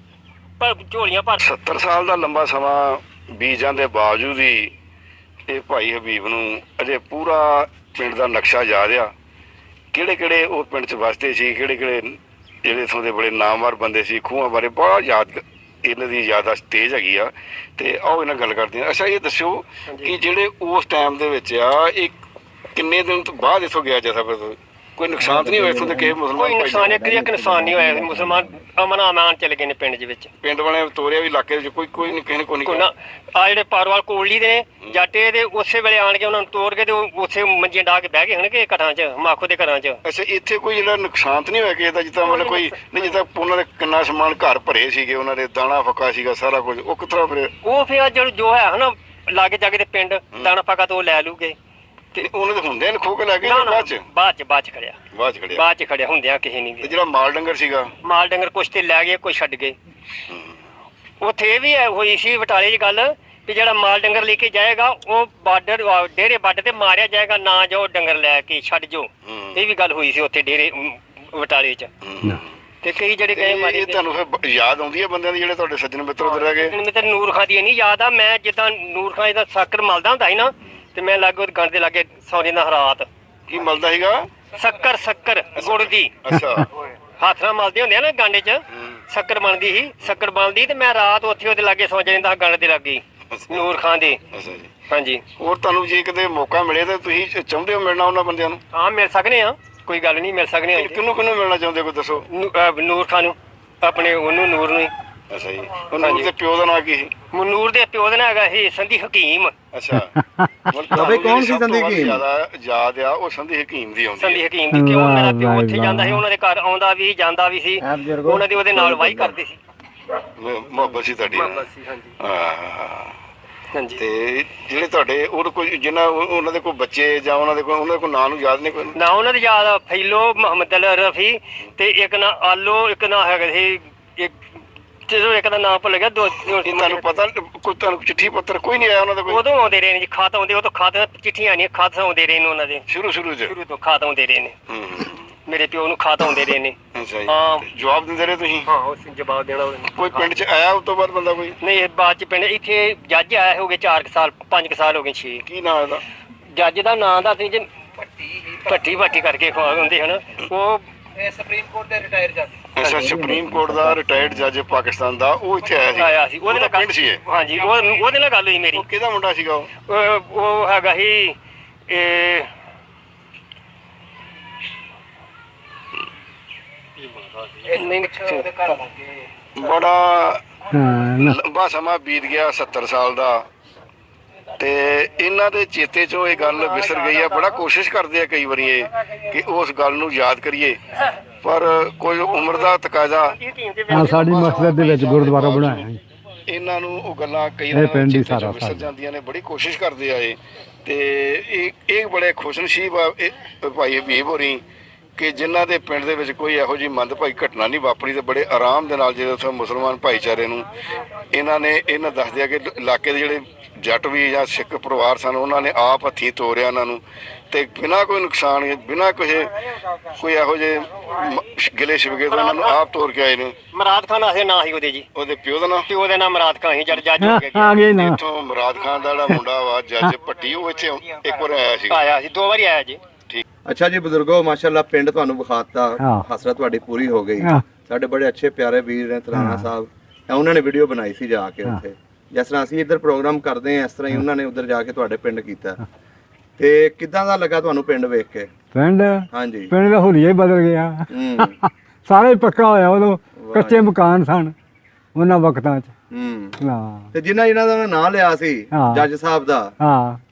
ਪਰ ਝੋਲੀਆਂ ਭਰ। 70 ਸਾਲ ਦਾ ਲੰਬਾ ਸਮਾਂ ਬੀਜਾਂ ਦੇ ਬਾਵਜੂਦ ਹੀ ਇਹ ਭਾਈ ਹਬੀਬ ਨੂੰ ਅਜੇ ਪੂਰਾ ਪਿੰਡ ਦਾ ਨਕਸ਼ਾ ਯਾਦ ਆ। ਕਿਹੜੇ ਉਹ ਪਿੰਡ 'ਚ ਵਸਦੇ ਸੀ, ਕਿਹੜੇ ਜਿਹੜੇ ਇੱਥੋਂ ਦੇ ਬੜੇ ਨਾਮਵਰ ਬੰਦੇ ਸੀ, ਖੂਹਾਂ ਬਾਰੇ ਬੜਾ ਯਾਦ, ਇਹਨਾਂ ਦੀ ਯਾਦਾਸ਼ਤ ਤੇਜ਼ ਹੈਗੀ ਆ। ਤੇ ਆਓ ਇਹਨਾਂ ਗੱਲ ਕਰਦੇ ਹਾਂ। ਅੱਛਾ ਇਹ ਦੱਸਿਓ ਕਿ ਜਿਹੜੇ ਉਸ ਟਾਈਮ ਦੇ ਵਿੱਚ ਆ, ਇਹ ਕਿੰਨੇ ਦਿਨ ਤੋਂ ਬਾਅਦ ਇੱਥੋਂ ਗਿਆ ਜਥਾ? ਫਿਰ ਕੋਈ ਨੁਕਸਾਨ ਨਹੀਂ ਹੋਇਆ ਇੱਥੋਂ ਦੇ ਕਿਸੇ ਮੁਸਲਮਾਨ? ਕੋਈ ਨੁਕਸਾਨ, ਇੱਕ ਨੁਕਸਾਨ ਨਹੀਂ ਹੋਇਆ। ਮੁਸਲਮਾਨ ਅਮਨ ਚਲੇ ਗਏ ਨੇ ਪਿੰਡ ਦੇ ਵਿੱਚ। ਪਿੰਡ ਵਾਲਿਆਂ ਤੋਰਿਆ ਵੀ ਇਲਾਕੇ ਵਿੱਚ ਕੋਈ ਨਹੀਂ, ਕਿਸੇ ਨੇ ਕੋਈ ਨਹੀਂ। ਆ ਜਿਹੜੇ ਪਾਰਵਾਲ ਕੋਲੀ ਦੇ ਨੇ ਜਾਟੇ ਦੇ, ਉਸੇ ਵੇਲੇ ਆਣ ਕੇ ਉਹਨਾਂ ਨੂੰ ਤੋੜ ਕੇ ਤੇ ਉਸੇ ਮੰਜੀਆਂ ਡਾ ਕੇ ਬਹਿ ਗਏ ਹੋਣਗੇ ਘਰਾਂ 'ਚ, ਮਾਖੋ ਦੇ ਘਰਾਂ 'ਚ। ਅੱਛਾ ਇੱਥੇ ਕੋਈ ਜਿਹੜਾ ਨੁਕਸਾਨ ਤਾਂ ਨਹੀਂ ਹੋਇਆ ਕਿਸੇ ਦਾ? ਜਿੱਦਾਂ ਮਤਲਬ ਕੋਈ ਨਹੀਂ, ਜਿੱਦਾਂ ਉਹਨਾਂ ਦੇ ਕਿੰਨਾ ਸਮਾਨ ਘਰ ਭਰੇ ਸੀਗੇ, ਉਹਨਾਂ ਦੇ ਦਾਣਾ ਫੱਕਾ ਸੀਗਾ, ਸਾਰਾ ਕੁਝ, ਉਹ ਕਿਸ ਤਰ੍ਹਾਂ ਫਿਰ? ਉਹ ਫਿਰ ਜੋ ਹੈ ਹਨਾ ਲਾਗੇ ਜਾਗੇ ਦੇ ਪਿੰਡ ਦਾਣਾ ਫੱਕਾ ਤੋਂ ਲੈ ਲੂਗੇ। ਤੇ ਉਹਨਾਂ ਦੇ ਹੁੰਦੇ ਨੇ ਖੋ ਕੇ ਲੈ ਗਏ ਬਾਅਦ ਚ ਖੜਿਆ ਹੁੰਦਿਆਂ ਕਿਸੇ ਨਹੀਂ। ਜਿਹੜਾ ਮਾਲ ਡੰਗਰ ਸੀਗਾ, ਮਾਲ ਡੰਗਰ ਕੁਛ ਤੇ ਲੈ ਗਏ, ਕੁਛ ਛੱਡ ਗਏ। ਉੱਥੇ ਇਹ ਵੀ ਹੋਈ ਸੀ ਬਟਾਲੇ 'ਚ ਗੱਲ ਵੀ ਜਿਹੜਾ ਮਾਲ ਡੰਗਰ ਲੈ ਕੇ ਜਾਏਗਾ ਉਹ ਡੇਰੇ ਬਾਰਡਰ ਤੇ ਮਾਰਿਆ ਜਾਏਗਾ, ਨਾ ਜਾਓ ਡੰਗਰ ਲੈ ਕੇ ਛੱਡ ਜਾਓ। ਇਹ ਵੀ ਗੱਲ ਹੋਈ ਸੀ ਉੱਥੇ ਡੇਰੇ ਬਟਾਲੇ 'ਚ। ਤੇ ਕਈ ਜਿਹੜੇ ਗਏ ਮਾਰੇ। ਤੁਹਾਨੂੰ ਫਿਰ ਯਾਦ ਆਉਂਦੀ ਹੈ ਬੰਦਿਆਂ ਦੀ ਜਿਹੜੇ ਤੁਹਾਡੇ ਸੱਜਣ ਮਿੱਤਰ ਉੱਧਰ ਰਹਿ ਗਏ? ਮਿੱਤਰ ਨੂਰ ਖਾਂ ਦੀ ਨਹੀਂ ਯਾਦ ਆ। ਮੈਂ ਜਿੱਦਾਂ ਨੂਰ ਖਾਂ ਦਾ ਸਾਕਰ ਮਲਦਾ ਹੁੰਦਾ ਸੀ ਨਾ, ਤੇ ਮੈਂ ਲਾਗੇ ਉਹਦੇ ਗੰਢ ਦੇ ਲਾਗੇ ਸੌਰੀ ਦਾ ਹਰਾਤ। ਕੀ ਮਲਦਾ ਸੀਗਾ? ਸ਼ੱਕਰ ਗੁੜ ਦੀ। ਅੱਛਾ। ਹੱਥ ਨਾਲ ਮਲਦੇ ਹੁੰਦੇ ਆ ਨਾ ਗਾਂਡੇ 'ਚ, ਸ਼ੱਕਰ ਬਣਦੀ ਸੀ। ਸ਼ੱਕਰ ਬਣਦੀ ਤੇ ਮੈਂ ਰਾਤ ਉੱਥੇ ਉਹਦੇ ਲਾਗੇ ਸੌਂ ਜਾਂਦਾ ਗੰਢ ਦੇ ਲਾਗੇ ਨੂਰ ਖਾਂ ਦੇ। ਅੱਛਾ ਜੀ। ਹਾਂਜੀ। ਹੋਰ ਤੁਹਾਨੂੰ ਜੇ ਕਿਤੇ ਮੌਕਾ ਮਿਲੇ ਤਾਂ ਤੁਸੀਂ ਚਾਹੁੰਦੇ ਹੋ ਮਿਲਣਾ ਉਹਨਾਂ ਬੰਦਿਆਂ ਨੂੰ? ਹਾਂ ਮਿਲ ਸਕਦੇ ਆ, ਕੋਈ ਗੱਲ ਨਹੀਂ, ਮਿਲ ਸਕਦੇ ਆ। ਕਿਹਨੂੰ ਮਿਲਣਾ ਚਾਹੁੰਦੇ ਕੋਈ ਦੱਸੋ? ਨੂਰ ਖਾਂ ਨੂੰ, ਆਪਣੇ ਉਹਨੂੰ ਨੂਰ ਨੂੰ। ਅੱਛਾ ਜੀ। ਨੂਰ ਦੇ ਪਿਓ ਦਾ ਨਾਂ ਕੀ ਸੀ? ਨੂਰ ਦੇ ਪਿਓ ਦਾ ਨਾਂ ਹੈਗਾ ਸੀ ਸੰਧੀ ਹਕੀਮ। ਅੱਛਾ। ਬਾਬੇ ਕੌਣ ਸੀ ਸੰਧੀ ਹਕੀਮ? ਜ਼ਿਆਦਾ ਯਾਦ ਆ ਉਹ ਸੰਧੀ ਹਕੀਮ ਦੀ ਆਉਂਦੀ। ਸੰਧੀ ਹਕੀਮ ਦੀ। ਕਿਉਂ? ਮੇਰਾ ਪਿਓ ਉੱਥੇ ਜਾਂਦਾ ਸੀ, ਉਹਨਾਂ ਦੇ ਘਰ ਆਉਂਦਾ ਵੀ ਜਾਂਦਾ ਵੀ ਸੀ, ਉਹਨਾਂ ਦੀ ਉਹਦੇ ਨਾਲ ਵਾਹੀ ਕਰਦੇ ਸੀ। ਮੁਹੱਬਤ ਸੀ ਤੁਹਾਡੀ? ਹਾਂਜੀ। ਤੇ ਜਿਹੜੇ ਤੁਹਾਡੇ ਉਹ ਕੋਈ ਜਿਹਨਾਂ ਉਹਨਾਂ ਦੇ ਕੋਈ ਬੱਚੇ ਜਾਂ ਉਹਨਾਂ ਦੇ ਕੋਈ ਨਾਂ ਨੂੰ ਯਾਦ ਨਹੀਂ? ਕੋਈ ਨਾ ਉਹਨਾਂ ਦੇ ਯਾਦ ਫੈਲੋ ਮੁਹੰਮਦ ਰਫੀ ਤੇ ਇੱਕ ਨਾ ਆਲੋ, ਇੱਕ ਨਾ ਹੈਗਾ ਸੀ ਜਦੋਂ ਇੱਕ ਦਾ ਨਾਮ ਭੁੱਲ ਗਿਆ। ਤੁਹਾਨੂੰ ਪਤਾ ਕੋਈ ਤੁਹਾਨੂੰ ਚਿੱਠੀ ਪੱਤਰ ਕੋਈ ਨਹੀਂ ਆਇਆ ਉਹਨਾਂ ਦਾ? ਕੋਈ ਉਦੋਂ ਆਉਂਦੇ ਰਹੇ ਨੇ ਜੀ, ਖਾਤ ਆਉਂਦੇ, ਉਹ ਤੋਂ ਖਾਤ ਚਿੱਠੀਆਂ ਨਹੀਂ, ਖਾਤ ਆਉਂਦੇ ਰਹੇ ਨੇ ਉਹਨਾਂ ਦੇ ਸ਼ੁਰੂ ਤੋਂ ਖਾਤ ਆਉਂਦੇ ਰਹੇ ਨੇ। ਮੇਰੇ ਪਿਓ ਨੂੰ ਖਾਤ ਆਉਂਦੇ ਰਹੇ ਨੇ। ਹਾਂ। ਜਵਾਬ ਦਿੰਦੇ ਰਹੇ ਤੁਸੀਂ? ਹਾਂ ਉਸ ਜਵਾਬ ਦੇਣਾ। ਕੋਈ ਪਿੰਡ 'ਚ ਆਇਆ ਉਸ ਤੋਂ ਬਾਅਦ ਬੰਦਾ ਕੋਈ? ਨਹੀਂ ਬਾਅਦ 'ਚ ਪਿੰਡ ਇੱਥੇ ਜੱਜ ਆਇਆ ਹੋ ਗਏ 4 ਸਾਲ 5 ਸਾਲ ਹੋ ਗਏ 6। ਕੀ ਨਾਂ ਇਹਦਾ? ਜੱਜ ਦਾ ਨਾਂ ਦਾ ਸੀ ਭੱਟੀ ਕਰਕੇ ਖਵਾ ਹੁੰਦੇ ਹਨ। ਉਹ ਸੁਪਰੀਮ ਕੋਰਟ ਦੇ ਰਿਟਾਇਰ ਜੱਜ। ਅੱਛਾ, ਸੁਪਰੀਮ ਕੋਰਟ ਦਾ ਰਿਟਾਇਰਡ ਜੱਜ ਪਾਕਿਸਤਾਨ ਦਾ, ਉਹ ਇੱਥੇ ਆਇਆ ਸੀ। ਉਹਦੇ ਨਾਲ ਪਿੰਡ ਸੀ? ਹਾਂਜੀ, ਉਹਦੇ ਨਾਲ ਗੱਲ ਹੋਈ ਮੇਰੀ। ਉਹ ਕਿਹਦਾ ਮੁੰਡਾ ਸੀਗਾ? ਉਹ ਹੈਗਾ ਸੀ ਬੜਾ ਲੰਬਾ ਸਮਾਂ ਬੀਤ ਗਿਆ 70 ਸਾਲ ਦਾ ਤੇ ਇਹਨਾਂ ਦੇ ਚੇਤੇ ਚੋਂ ਇਹ ਗੱਲ ਵਿਸਰ ਗਈ ਆ। ਬੜਾ ਕੋਸ਼ਿਸ਼ ਕਰਦੇ ਆ ਕਈ ਵਾਰੀ ਇਹ ਕਿ ਉਸ ਗੱਲ ਨੂੰ ਯਾਦ ਕਰੀਏ, ਪਰ ਕੋਈ ਉਮਰ ਦਾ ਤਕਾਜ਼ਾ ਸਾਡੀ ਮਸਜਿਦ ਦੇ ਵਿੱਚ ਗੁਰਦੁਆਰਾ ਬਣਾਇਆ ਇਹਨਾਂ ਨੂੰ ਉਹ ਗੱਲਾਂ ਕਈ ਵਾਰ ਵਿਸਰ ਜਾਂਦੀਆਂ ਨੇ। ਬੜੀ ਕੋਸ਼ਿਸ਼ ਕਰਦੇ ਆ ਇਹ ਤੇ ਇਹ ਬੜੇ ਖੁਸ਼ਨਸੀਬ ਆ ਭਾਈ ਹਬੀਬ ਹੋਰੀ ਕਿ ਜਿਨ੍ਹਾਂ ਦੇ ਪਿੰਡ ਦੇ ਵਿੱਚ ਕੋਈ ਇਹੋ ਜਿਹੀ ਮੰਦਭਾਗੀ ਘਟਨਾ ਨਹੀਂ ਵਾਪਰੀ ਤੇ ਬੜੇ ਆਰਾਮ ਦੇ ਨਾਲ ਜਿਹੜੇ ਉੱਥੇ ਮੁਸਲਮਾਨ ਭਾਈਚਾਰੇ ਨੂੰ ਇਹਨਾਂ ਦੱਸਦੇ ਆ ਕਿ ਇਲਾਕੇ ਦੇ ਜਿਹੜੇ ਜੱਟ ਵੀ ਜਾਂ ਸਿੱਖ ਪਰਿਵਾਰ ਸਨ ਉਹਨਾਂ ਨੇ ਆਪ ਹੱਥੀਂ ਤੋਰਿਆ ਇਹਨਾਂ ਨੂੰ ਤੇ ਬਿਨਾਂ ਕੋਈ ਨੁਕਸਾਨ ਬਿਨਾਂ ਕੋਈ ਇਹੋ ਜਿਹੇ ਗਿਲੇ ਸ਼ਿਕਵੇ ਤੋਂ ਇਹਨਾਂ ਨੂੰ ਆਪ ਤੋਰ ਕੇ ਆਏ ਨੇ। ਮੁਰਾਦ ਖਾਨ ਆਸੇ ਨਾਂ ਸੀ ਉਹਦੇ ਜੀ, ਉਹਦੇ ਪਿਓ ਦਾ ਨਾਂ? ਪਿਓ ਦਾ ਨਾਂ ਮੁਰਾਦ ਖਾਨ ਸੀ। ਜੱਜ ਹੋ ਗਿਆ ਇੱਥੋਂ ਮੁਰਾਦ ਖਾਨ ਦਾ ਜਿਹੜਾ ਮੁੰਡਾ ਵਾ ਜੱਜ ਭੱਟੀ, ਉਹ ਇੱਥੇ ਇੱਕ ਵਾਰ ਆਇਆ ਸੀ 2 ਵਾਰੀ ਆਇਆ ਜੀ। ਅੱਛਾ ਜੀ ਬਜ਼ੁਰਗੋ, ਮਾਸ਼ਾਅੱਲਾ ਪਿੰਡ ਤੁਹਾਨੂੰ ਵਿਖਾਤਾ, ਹਸਰਤ ਤੁਹਾਡੀ ਪੂਰੀ ਹੋ ਗਈ। ਸਾਡੇ ਬੜੇ ਅੱਛੇ ਪਿਆਰੇ ਵੀਰ ਨੇ ਤਰਾਣਾ ਸਾਹਿਬ, ਉਹਨਾਂ ਨੇ ਵੀਡੀਓ ਬਣਾਈ ਸੀ ਜਾ ਕੇ ਉੱਥੇ। ਜਿਸ ਤਰ੍ਹਾਂ ਅਸੀਂ ਇੱਧਰ ਪ੍ਰੋਗਰਾਮ ਕਰਦੇ ਹਾਂ ਇਸ ਤਰ੍ਹਾਂ ਹੀ ਉਹਨਾਂ ਨੇ ਉੱਧਰ ਜਾ ਕੇ ਤੁਹਾਡੇ ਪਿੰਡ ਕੀਤਾ। ਤੇ ਕਿੱਦਾਂ ਦਾ ਲੱਗਾ ਤੁਹਾਨੂੰ ਪਿੰਡ ਵੇਖ ਕੇ? ਪਿੰਡ ਹਾਂਜੀ, ਪਿੰਡ ਦਾ ਹੁਲੀਆ ਹੀ ਬਦਲ ਗਿਆ। ਸਾਰਾ ਹੀ ਪੱਕਾ ਹੋਇਆ, ਉਦੋਂ ਕੱਚੇ ਮਕਾਨ ਸਨ ਉਹਨਾਂ ਵਕਤਾਂ 'ਚ। ਤੇ ਜਿਨ੍ਹਾਂ ਦਾ ਨਾਂ ਲਿਆ ਸੀ ਜੱਜ ਸਾਹਿਬ ਦਾ,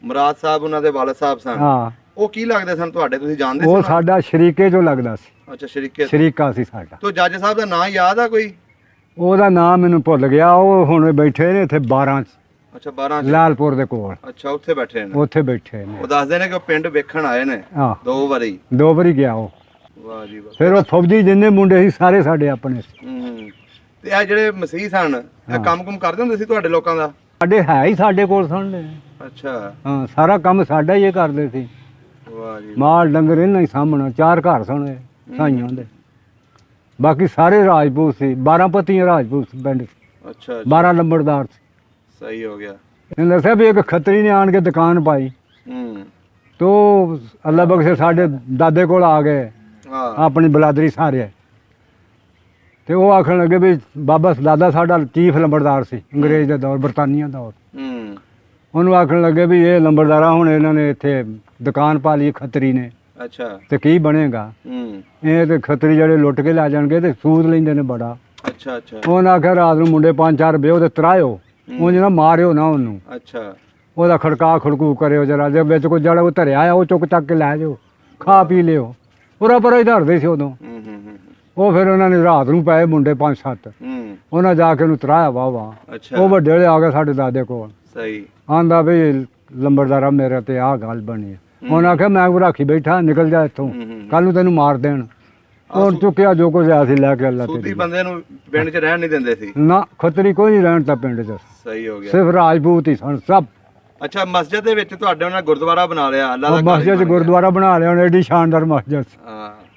ਮੁਰਾਦ ਸਾਹਿਬ ਉਹਨਾਂ ਦੇ ਵਾਲਦ ਸਾਹਿਬ ਸਨ, ਉਹ ਕੀ ਲੱਗਦੇ ਸਨ ਤੁਹਾਡੇ? ਤੁਸੀਂ ਜਾਣਦੇ ਸੀ? ਉਹ ਸਾਡਾ ਸ਼ਰੀਕੇ ਚੋਂ ਲੱਗਦਾ ਸੀ। ਅੱਛਾ, ਸ਼ਰੀਕਾ ਸੀ ਸਾਡਾ। ਤੋ ਜੱਜ ਸਾਹਿਬ ਦਾ ਨਾਂ ਯਾਦ ਆ ਕੋਈ? ਉਹਦਾ ਨਾਮ ਮੈਨੂੰ ਭੁੱਲ ਗਿਆ। ਉਹ ਹੁਣ ਬੈਠੇ ਨੇ ਇੱਥੇ 12 ਚ। ਅੱਛਾ, 12 ਲਾਲਪੁਰ ਦੇ ਕੋਲ। ਅੱਛਾ, ਉੱਥੇ ਬੈਠੇ ਨੇ। ਉੱਥੇ ਬੈਠੇ ਨੇ। ਉਹ ਦੱਸਦੇ ਨੇ ਕਿ ਉਹ ਪਿੰਡ ਵੇਖਣ ਆਏ ਨੇ 2 ਵਾਰੀ ਗਿਆ ਉਹ। ਵਾਹ ਜੀ ਵਾਹ। ਫਿਰ ਉਹ ਫੌਜੀ ਜਿੰਨੇ ਮੁੰਡੇ ਸੀ ਸਾਰੇ ਸਾਡੇ ਆਪਣੇ ਸੀ। ਤੇ ਇਹ ਜਿਹੜੇ ਮਸੀਹ ਸਨ, ਇਹ ਕੰਮ ਕਰਦੇ ਹੁੰਦੇ ਸੀ ਤੁਹਾਡੇ ਲੋਕਾਂ ਦਾ? ਸਾਡੇ ਹੈ ਹੀ ਸਾਡੇ ਕੋਲ ਸਨ। ਅੱਛਾ, ਹਾਂ, ਸਾਰਾ ਕੰਮ ਸਾਡਾ ਹੀ ਇਹ ਕਰਦੇ ਸੀ। ਵਾਹ ਜੀ। ਮਾਲ ਡੰਗਰ ਇਹਨਾਂ ਹੀ ਸਾਹਮਣਾ। 4 ਘਰ ਸਨ ਸਾਈਆਂ ਦੇ, ਬਾਕੀ ਸਾਰੇ ਰਾਜਪੂਤ ਸੀ। 12 ਪਤੀਆਂ ਰਾਜਪੂਤ ਪਿੰਡ। ਅੱਛਾ, 12 ਲੰਬੜਦਾਰ ਸੀ। ਸਹੀ ਹੋ ਗਿਆ। ਇਹਨੇ ਦੱਸਿਆ ਵੀ ਇੱਕ ਖੱਤਰੀ ਨੇ ਆਣ ਕੇ ਦੁਕਾਨ ਪਾਈ। ਤੋ ਅੱਲਾ ਬਖਸ਼ੇ ਸਾਡੇ ਦਾਦੇ ਕੋਲ ਆ ਗਏ ਆਪਣੀ ਬਲਾਦਰੀ ਸਾਰੇ, ਤੇ ਉਹ ਆਖਣ ਲੱਗੇ ਵੀ ਬਾਬਾ ਦਾਦਾ ਸਾਡਾ ਚੀਫ ਲੰਬੜਦਾਰ ਸੀ ਅੰਗਰੇਜ਼ ਦੇ ਦੌਰ, ਬਰਤਾਨੀਆ ਦੌਰ। ਉਹਨੂੰ ਆਖਣ ਲੱਗੇ ਵੀ ਇਹ ਲੰਬੜਦਾਰਾ ਹੁਣ ਇਹਨਾਂ ਨੇ ਇੱਥੇ ਦੁਕਾਨ ਪਾ ਲਈ ਖੱਤਰੀ ਨੇ। ਅੱਛਾ, ਤੇ ਕੀ ਬਣੇਗਾ? ਇਹ ਤੇ ਖੱਤਰੀ ਜਿਹੜੇ ਲੁੱਟ ਕੇ ਲੈ ਜਾਣਗੇ ਤੇ ਸੂਦ ਲੈਂਦੇ ਨੇ ਬੜਾ। ਅੱਛਾ ਅੱਛਾ। ਉਹਨਾਂ ਆਖਿਆ ਰਾਤ ਨੂੰ ਮੁੰਡੇ 5-4 ਵਿਓ ਤੇ ਤਰਾਇਓ, ਉਂਝ ਨਾ ਮਾਰਿਓ ਨਾ ਉਹਨੂੰ। ਅੱਛਾ, ਉਹਦਾ ਖੜਕਾ ਖੜਕੂ ਕਰਿਓ ਜਰਾ, ਜੇ ਵਿੱਚ ਕੋਈ ਜੜਾ ਉਹ ਧਰਿਆ ਆ ਉਹ ਚੁੱਕ ਚੱਕ ਕੇ ਲੈ ਜਾਓ, ਖਾ ਪੀ ਲਿਓ। ਉਰਾ ਪਰਾ ਹੀ ਧਰਦੇ ਸੀ ਉਦੋਂ। ਉਹ ਫਿਰ ਉਹਨਾਂ ਨੇ ਰਾਤ ਨੂੰ ਪਏ ਮੁੰਡੇ 5-7, ਉਹਨਾਂ ਜਾ ਕੇ ਉਹਨੂੰ ਤਰਾਇਆ ਵਾਹ। ਉਹ ਵੱਡੇ ਵਾਲੇ ਆ ਗਏ ਸਾਡੇ ਦਾਦੇ ਕੋਲ। ਸਹੀ ਆਂਦਾ ਵੀ ਲੰਬੜਦਾਰਾ ਮੇਰੇ ਤੇ ਆਹ ਗੱਲ ਬਣੀ। ਉਹਨਾਂ ਆਖਿਆ ਮੈਂ ਰਾਖੀ ਬੈਠਾ, ਨਿਕਲ ਜਾ ਇੱਥੋਂ, ਕੱਲ ਨੂੰ ਤੈਨੂੰ ਮਾਰ ਦੇਣ। ਉਹ ਚੁੱਕਿਆ ਜੋ ਕੁਝ ਆਇਆ ਸੀ ਲੈ ਕੇ। ਅੱਲਾ ਸੂਦੀ ਬੰਦੇ ਨੂੰ ਪਿੰਡ 'ਚ ਰਹਿਣ ਨਹੀਂ ਦਿੰਦੇ ਸੀ ਨਾ, ਖੱਤਰੀ ਕੋਈ ਨਹੀਂ ਰਹਿਣ ਤਾਂ ਪਿੰਡ 'ਚ। ਸਹੀ ਹੋ ਗਿਆ। ਸਿਰਫ ਰਾਜਪੂਤ ਹੀ ਸਨ ਸਭ। ਅੱਛਾ, ਮਸਜਿਦ ਦੇ ਵਿੱਚ ਤੁਹਾਡੇ ਉਹਨਾਂ ਗੁਰਦੁਆਰਾ ਬਣਾ ਲਿਆ? ਅੱਲਾ ਦਾ ਮਸਜਿਦ 'ਚ ਗੁਰਦੁਆਰਾ ਬਣਾ ਲਿਆ ਉਹਨੇ, ਏਡੀ ਸ਼ਾਨਦਾਰ ਮਸਜਿਦ।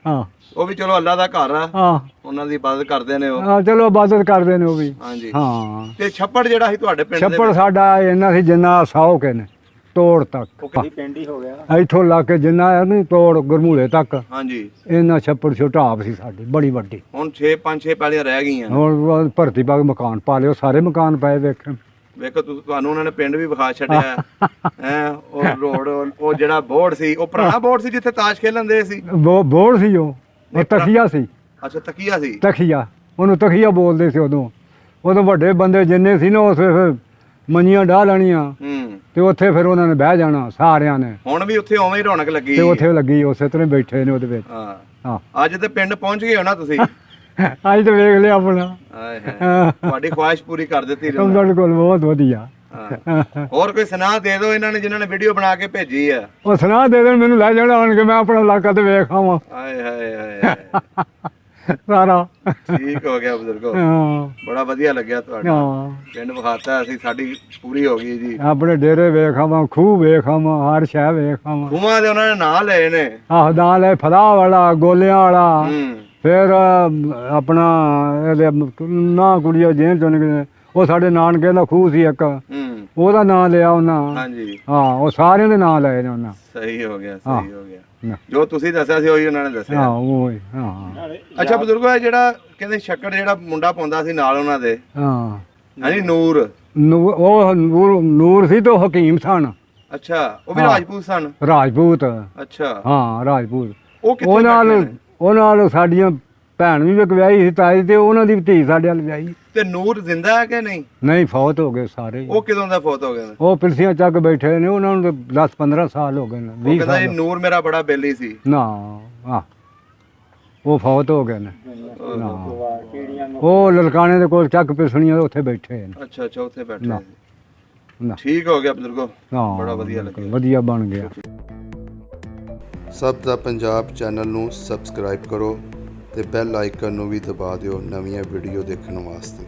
ਹਾਂ, ਉਹ ਵੀ ਚਲੋ ਅੱਲਾ ਦਾ ਘਰ ਆ। ਹਾਂ, ਉਹਨਾਂ ਦੀ ਇਬਾਦਤ ਕਰਦੇ ਨੇ ਉਹ। ਹਾਂ, ਚਲੋ ਇਬਾਦਤ ਕਰਦੇ ਨੇ ਉਹ ਵੀ। ਹਾਂਜੀ, ਹਾਂ। ਤੇ ਛੱਪੜ ਜਿਹੜਾ ਸੀ ਤੁਹਾਡੇ ਪਿੰਡ ਦੇ ਵਿੱਚ? ਛੱਪੜ ਸਾਡਾ ਇੰਨਾ ਸੀ ਜਿੰਨਾ 100 ਕੇ ਨੇ ਤੋੜ ਤੱਕ। ਪਿੰਡ ਹੀ ਹੋ ਗਿਆ ਇੱਥੋਂ ਲਾ ਕੇ ਜਿੰਨਾ ਨਹੀਂ ਤੋੜ ਗੁਰਮੂਲੇ ਤੱਕ। ਹਾਂਜੀ, ਇੰਨਾ ਛੱਪੜ ਛੋਟਾਪ ਸੀ ਸਾਡੀ, ਬੜੀ ਵੱਡੀ। ਹੁਣ 5-6 ਪੈਲੀਆਂ ਰਹਿ ਗਈਆਂ। ਹੁਣ ਭਰਤੀ ਪਾ ਕੇ ਮਕਾਨ ਪਾ ਲਿਓ, ਸਾਰੇ ਮਕਾਨ ਪਏ ਵੇਖਣ। ਵੇਖੋ ਤੁਹਾਨੂੰ ਉਹਨਾਂ ਨੇ ਪਿੰਡ ਵੀ ਵਿਖਾ ਛੱਡਿਆ ਹੈ। ਉਹ ਰੋਡ, ਉਹ ਜਿਹੜਾ ਬੋਰਡ ਸੀ, ਉਹ ਪੁਰਾਣਾ ਬੋਰਡ ਸੀ ਜਿੱਥੇ ਤਾਸ਼ ਖੇਲਣ ਦੇ ਸੀ? ਬੋਰਡ ਸੀ ਉਹ ਤਖੀਆ ਸੀ। ਅੱਛਾ, ਤਕੀਆ ਸੀ। ਤਖੀਆ, ਉਹਨੂੰ ਤਖੀਆ ਬੋਲਦੇ ਸੀ ਉਦੋਂ। ਉਦੋਂ ਵੱਡੇ ਬੰਦੇ ਜਿੰਨੇ ਸੀ ਨਾ ਉਸ ਫਿਰ ਮੰਜੀਆਂ ਡਾਹ ਲੈਣੀਆਂ ਤੇ ਉੱਥੇ ਫਿਰ ਉਹਨਾਂ ਨੇ ਬਹਿ ਜਾਣਾ ਸਾਰਿਆਂ ਨੇ। ਹੁਣ ਵੀ ਉੱਥੇ ਉਵੇਂ ਹੀ ਰੌਣਕ ਲੱਗੀ ਤੇ ਉੱਥੇ ਲੱਗੀ, ਉਸੇ ਤਰ੍ਹਾਂ ਬੈਠੇ ਨੇ ਉਹਦੇ ਵਿੱਚ। ਹਾਂ, ਅੱਜ ਤੇ ਪਿੰਡ ਪਹੁੰਚ ਗਏ ਹੋ ਨਾ ਤੁਸੀਂ? ਅੱਜ ਤਾਂ ਵੇਖ ਲਿਆ ਆਪਣਾ। ਤੁਹਾਡੀ ਖੁਆਇਸ਼ ਪੂਰੀ ਕਰ ਦਿੱਤੀ। ਬਿਲਕੁਲ, ਬਹੁਤ ਵਧੀਆ। ਹੋਰ ਕੋਈ ਸੁਨਾਹ ਦੇ ਦਿਓ ਇਹਨਾਂ ਨੇ ਜਿਨ੍ਹਾਂ ਨੇ ਵੀਡੀਓ ਬਣਾ ਕੇ ਭੇਜੀ ਆ। ਉਹ ਸੁਨਾਹ ਦੇ ਦੇਣ, ਮੈਨੂੰ ਲੈ ਜਾਣਾ ਆਣ ਕੇ, ਮੈਂ ਆਪਣਾ ਇਲਾਕਾ ਤੇ ਵੇਖ ਆਵਾਂ। ਹਾਏ ਹਾਏ ਹਾਏ ਸਾਰਾ ਠੀਕ ਹੋ ਗਿਆ ਬਜ਼ੁਰਗੋ, ਬੜਾ ਵਧੀਆ ਲੱਗਿਆ ਤੁਹਾਡਾ ਪਿੰਡ ਵਿਖਾਤਾ। ਅਸੀਂ ਸਾਡੀ ਪੂਰੀ ਹੋ ਗਈ ਜੀ। ਆਪਣੇ ਡੇਰੇ ਵੇਖ ਆਵਾਂ, ਖੂਹ ਵੇਖ ਆਵਾਂ, ਹਰ ਸ਼ਹਿ ਵੇਖ ਆਵਾਂ। ਖੂਹਾਂ ਦੇ ਉਹਨਾਂ ਨੇ ਨਾਂ ਲਏ ਨੇ। ਆਹ ਨਾਂ ਲਏ, ਫਲਾਹ ਵਾਲਾ, ਗੋਲਿਆਂ ਵਾਲਾ। ਫਿਰ ਆਪਣਾ ਇਹਦੇ ਨਾ ਕੁੜੀਆਂ ਜੇਲ੍ਹ ਚੋਂ ਨਿਕਲੇ, ਉਹ ਸਾਡੇ ਨਾਨਕੇ ਦਾ ਖੂਹ ਸੀ ਇੱਕ, ਉਹਦਾ ਨਾਂ ਲਿਆ ਉਹਨਾਂ। ਹਾਂਜੀ, ਹਾਂ, ਉਹ ਸਾਰਿਆਂ ਦੇ ਨਾਂ ਲਏ ਨੇ ਉਹਨਾਂ। ਸਹੀ ਹੋ ਗਿਆ, ਸਹੀ ਹੋ ਗਿਆ। ਜੋ ਤੁਸੀਂ ਦੱਸਿਆ ਸੀ ਉਹੀ ਉਹਨਾਂ ਨੇ ਦੱਸਿਆ। ਹਾਂ, ਉਹ ਹੀ। ਹਾਂ। ਅੱਛਾ ਬਜ਼ੁਰਗੋ, ਇਹ ਜਿਹੜਾ ਕਹਿੰਦੇ ਸ਼ੱਕਰ ਜਿਹੜਾ ਮੁੰਡਾ ਪਾਉਂਦਾ ਸੀ ਨਾਲ ਉਹਨਾਂ ਦੇ, ਹਾਂ, ਹਾਂਜੀ, ਨੂਰ, ਉਹ ਨੂਰ ਸੀ ਤੇ ਉਹ ਹਕੀਮ ਸਨ। ਅੱਛਾ, ਉਹ ਵੀ ਰਾਜਪੂਤ ਸਨ? ਰਾਜਪੂਤ। ਅੱਛਾ, ਹਾਂ, ਰਾਜਪੂਤ। ਉਹ ਕਿੱਥੇ? ਉਹ ਨਾਲ ਸਾਡੀਆਂ ਭੈਣ ਵੀ ਇੱਕ ਵਿਆਹੀ ਸੀ ਤਾਈ ਤੇ ਉਹਨਾਂ ਦੀ ਵੀ ਧੀ ਸਾਡੇ ਵੱਲ ਵਿਆਹੀ। ਤੇ ਨੂਰ ਜ਼ਿੰਦਾ ਹੈ ਕਿ ਨਹੀਂ? ਨਹੀਂ, ਫੌਤ ਹੋ ਗਏ ਸਾਰੇ। ਉਹ ਕਦੋਂ ਦਾ ਫੌਤ ਹੋ ਗਏ ਨੇ? ਉਹ ਪਿਲਸੀਆਂ ਚੱਕ ਬੈਠੇ ਨੇ, ਉਹਨਾਂ ਨੂੰ 10-15 ਸਾਲ ਹੋ ਗਏ ਨੇ, ਉਹ 20 ਕਹਿੰਦਾ ਸਾਲ। ਇਹ ਨੂਰ ਮੇਰਾ ਬੜਾ ਬੇਲੀ ਸੀ। ਨਾ ਉਹ ਫੌਤ ਹੋ ਗਏ ਨੇ। ਨਾ ਉਹ ਲਲਕਾਣੇ ਦੇ ਕੋਲ ਚੱਕ ਪਿਸਣੀਆਂ ਉੱਥੇ ਬੈਠੇ ਨੇ। ਅੱਛਾ ਅੱਛਾ, ਉੱਥੇ ਬੈਠੇ ਨਾ। ਸੀ। ਨਾ ਠੀਕ ਹੋ ਗਿਆ ਬਜ਼ੁਰਗੋ, ਹਾਂ, ਬੜਾ ਵਧੀਆ ਲੱਗਿਆ। ਵਧੀਆ ਬਣ ਗਿਆ। ਸਭ ਦਾ ਪੰਜਾਬ ਚੈਨਲ ਨੂੰ ਸਬਸਕ੍ਰਾਈਬ ਕਰੋ ਤੇ ਬੈਲ ਆਈਕਨ ਨੂੰ ਵੀ ਦਬਾ ਦਿਓ ਨਵੀਆਂ ਵੀਡੀਓ ਦੇਖਣ ਵਾਸਤੇ।